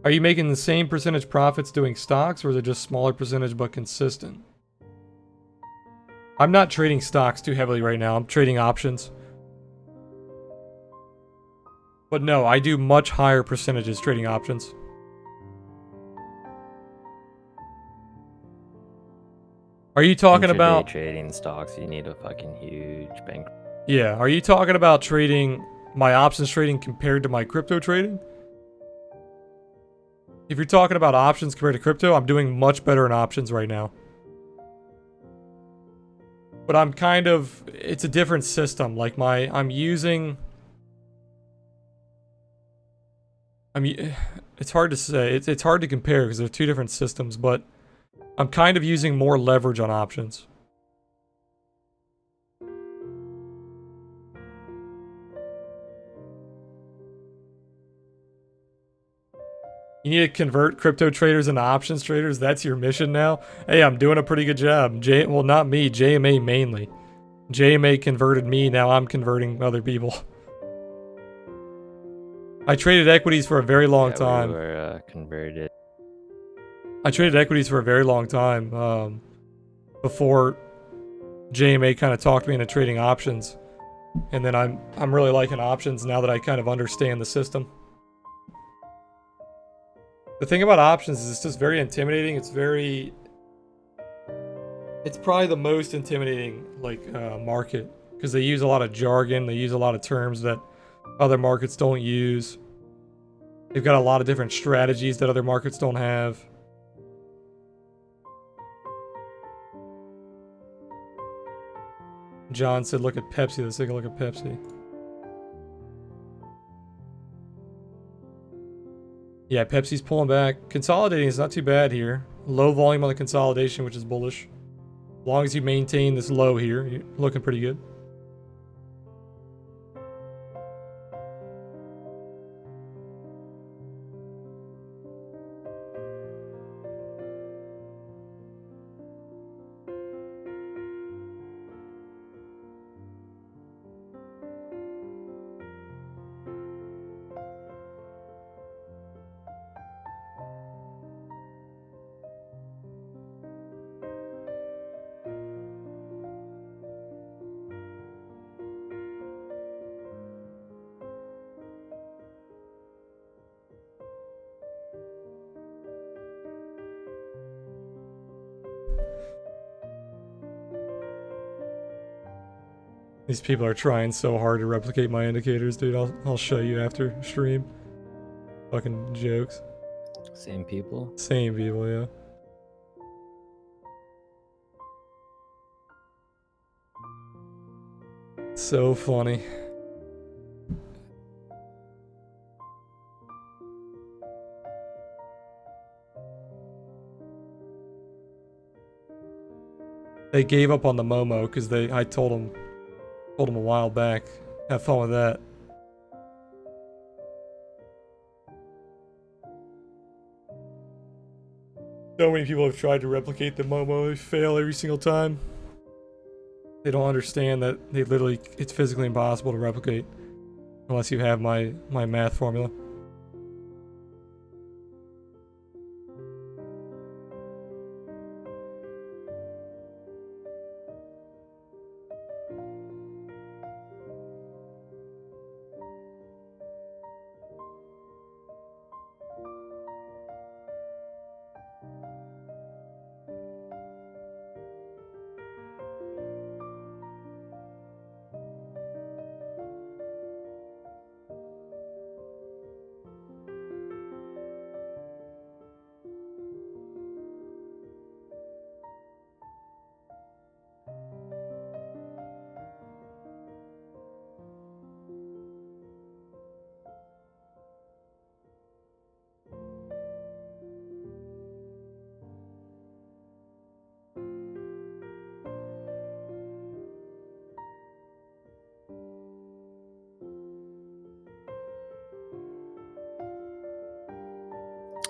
Are you making the same percentage profits doing stocks, or is it just smaller percentage but consistent? I'm not trading stocks too heavily right now. I'm trading options. But no, I do much higher percentages trading options. Are you talking about trading stocks? You need a fucking huge bank. Yeah, are you talking about trading my options trading compared to my crypto trading? If you're talking about options compared to crypto, I'm doing much better in options right now. But I'm kind of, it's a different system. Like it's hard to say. It's hard to compare because they're two different systems, but I'm kind of using more leverage on options. You need to convert crypto traders into options traders. That's your mission now. Hey, I'm doing a pretty good job. Well, not me. JMA mainly. JMA converted me. Now I'm converting other people. I traded equities for a very long Yeah, time. we were converted. I traded equities for a very long time before JMA kind of talked me into trading options, and then I'm really liking options now that I kind of understand the system. The thing about options is it's just very intimidating. It's probably the most intimidating market because they use a lot of jargon. They use a lot of terms that other markets don't use. They've got a lot of different strategies that other markets don't have. John said, look at Pepsi. Let's take a look at Pepsi. Yeah, Pepsi's pulling back. Consolidating is not too bad here. Low volume on the consolidation, which is bullish. As long as you maintain this low here, you're looking pretty good. These people are trying so hard to replicate my indicators, dude. I'll show you after stream. Fucking jokes. Same people? Same people, yeah. So funny. They gave up on the Momo because I told them a while back. Have fun with that. So many people have tried to replicate the Momo. They fail every single time. They don't understand that it's physically impossible to replicate unless you have my math formula.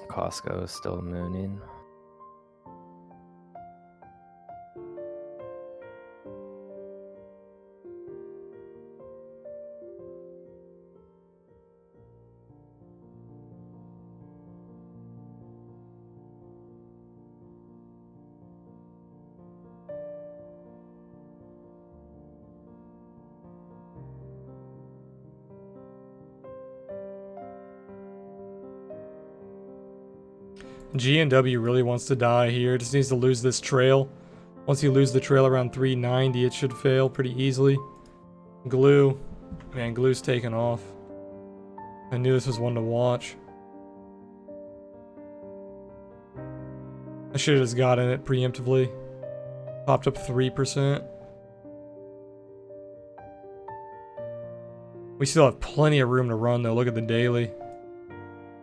Costco is still mooning. G&W really wants to die here. Just needs to lose this trail. Once you lose the trail around 390, it should fail pretty easily. Glue. Man, Glue's taken off. I knew this was one to watch. I should have just got in it preemptively. Popped up 3%. We still have plenty of room to run though. Look at the daily.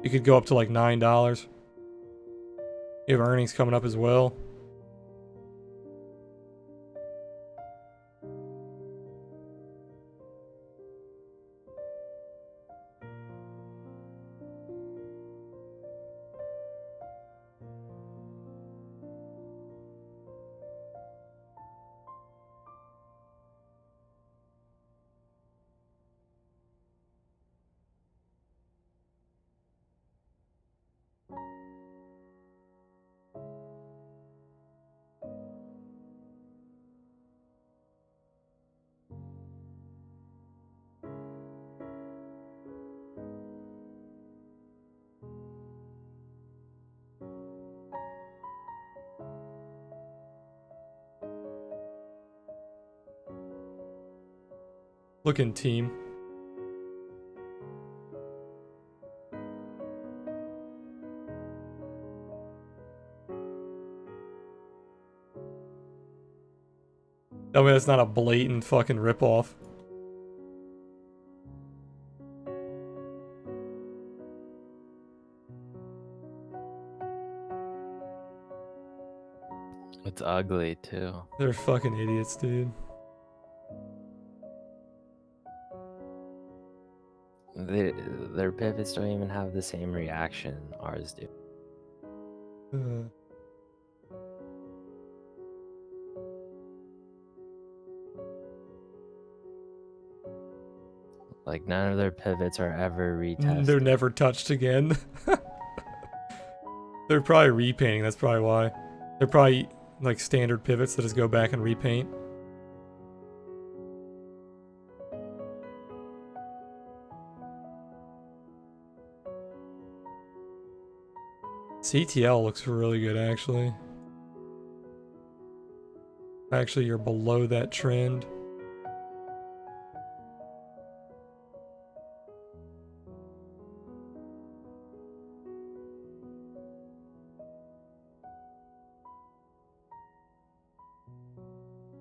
You could go up to like $9. You have earnings coming up as well. looking team. Tell me that's not a blatant fucking ripoff. It's ugly too. They're fucking idiots, dude. Their pivots don't even have the same reaction ours do. Like none of their pivots are ever retested. They're never touched again. They're probably repainting, that's probably why. They're probably like standard pivots that just go back and repaint. CTL looks really good, actually. Actually, you're below that trend.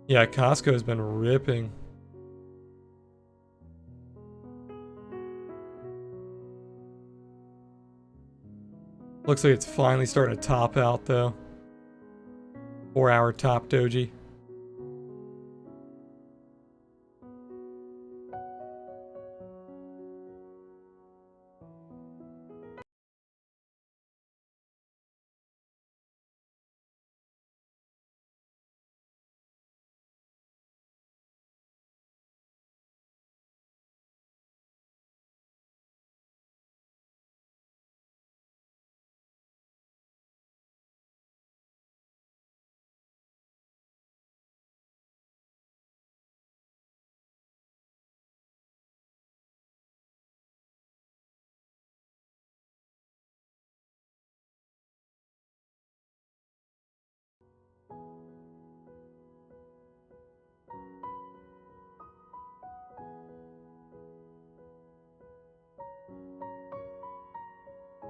Yeah, Costco's been ripping. Looks like it's finally starting to top out, though. 4-hour top doji.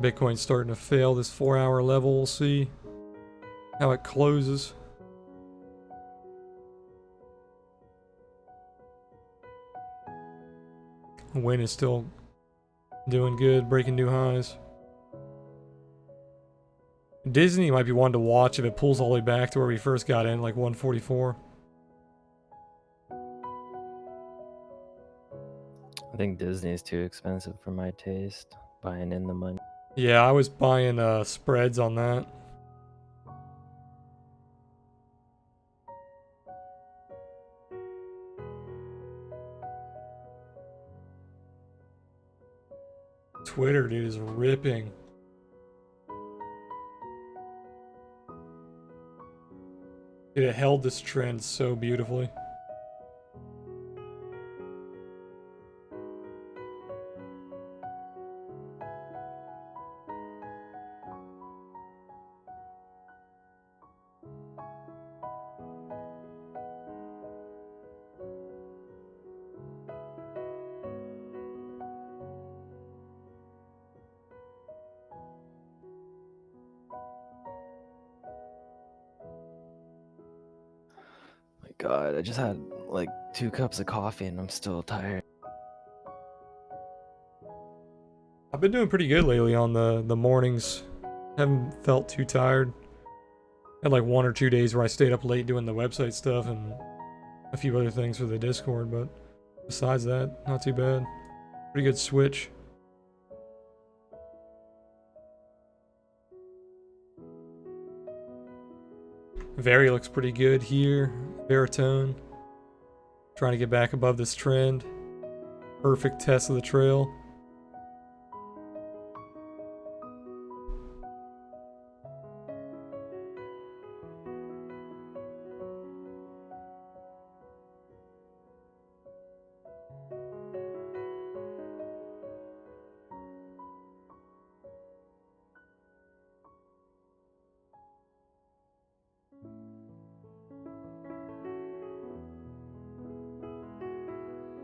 Bitcoin's starting to fail this 4-hour level. We'll see how it closes. Win is still doing good, breaking new highs. Disney might be one to watch if it pulls all the way back to where we first got in, like 144. I think Disney's too expensive for my taste. Buying in the money. Yeah, I was buying spreads on that. Twitter, dude, is ripping. It held this trend so beautifully. My God, I just had like 2 cups of coffee and I'm still tired. I've been doing pretty good lately on the mornings. Haven't felt too tired. Had like 1 or 2 days where I stayed up late doing the website stuff and a few other things for the Discord, but besides that, not too bad. Pretty good switch. Very looks pretty good here. Baritone. Trying to get back above this trend. Perfect test of the trail.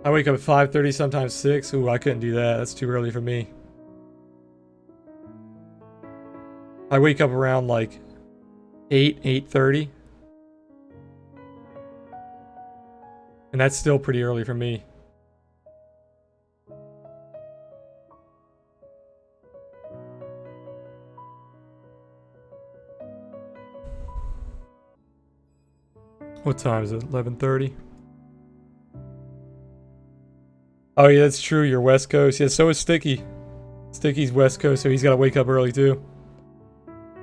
I wake up at 5:30, sometimes 6. Ooh, I couldn't do that. That's too early for me. I wake up around like 8:30. And that's still pretty early for me. What time is it? 11:30? Oh yeah, that's true. You're West Coast. Yeah, so is Sticky. Sticky's West Coast, so he's got to wake up early too.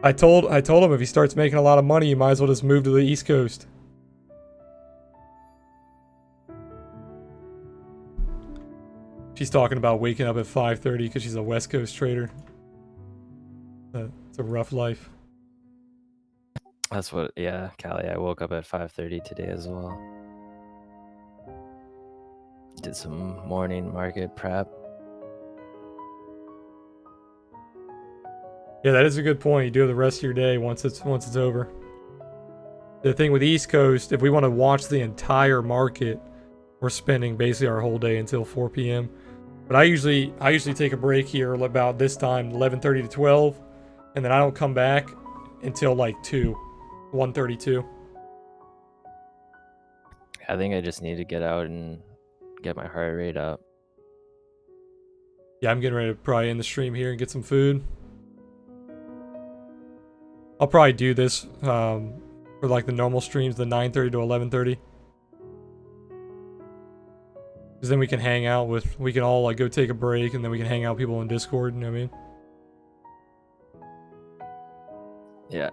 I told him if he starts making a lot of money, you might as well just move to the East Coast. She's talking about waking up at 5:30 because she's a West Coast trader. It's a rough life. That's what, yeah, Callie, I woke up at 5:30 today as well. Did some morning market prep. Yeah, that is a good point. You do have the rest of your day once it's over. The thing with East Coast, if we want to watch the entire market, we're spending basically our whole day until 4 p.m. But I usually take a break here about this time, 11:30 to 12, and then I don't come back until like 1:32. I think I just need to get out and get my heart rate up. Yeah, I'm getting ready to probably end the stream here and get some food. I'll probably do this for like the normal streams, the 9:30 to 11:30. Because then we can hang out we can all like go take a break and then we can hang out with people in Discord, you know what I mean? Yeah.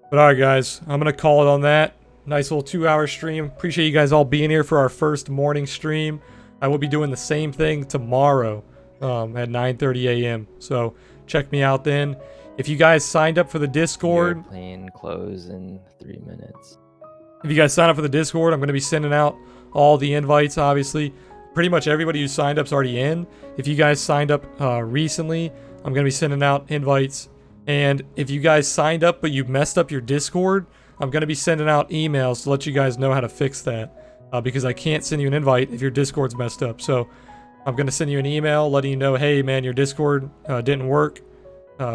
But alright guys, I'm going to call it on that. Nice little 2-hour stream. Appreciate you guys all being here for our first morning stream. I will be doing the same thing tomorrow at 9:30 a.m. So check me out then. If you guys signed up for the Discord... Airplane close in 3 minutes. If you guys sign up for the Discord, I'm going to be sending out all the invites, obviously. Pretty much everybody who signed up is already in. If you guys signed up recently, I'm going to be sending out invites. And if you guys signed up but you messed up your Discord, I'm going to be sending out emails to let you guys know how to fix that. Because I can't send you an invite if your Discord's messed up. So I'm going to send you an email letting you know, hey man, your Discord didn't work.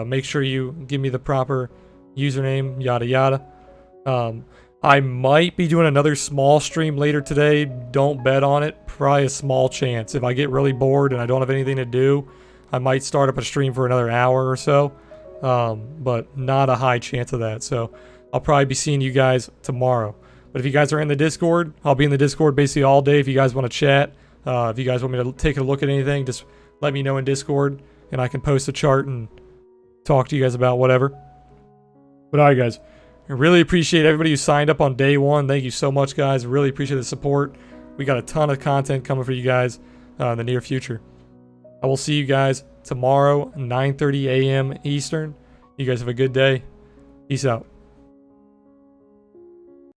Make sure you give me the proper username, yada yada. I might be doing another small stream later today. Don't bet on it. Probably a small chance. If I get really bored and I don't have anything to do, I might start up a stream for another hour or so. But not a high chance of that. So I'll probably be seeing you guys tomorrow. But if you guys are in the Discord, I'll be in the Discord basically all day if you guys want to chat. If you guys want me to take a look at anything, just let me know in Discord and I can post a chart and talk to you guys about whatever. But alright guys, I really appreciate everybody who signed up on day one. Thank you so much guys. Really appreciate the support. We got a ton of content coming for you guys in the near future. I will see you guys tomorrow, 9:30 a.m. Eastern. You guys have a good day. Peace out.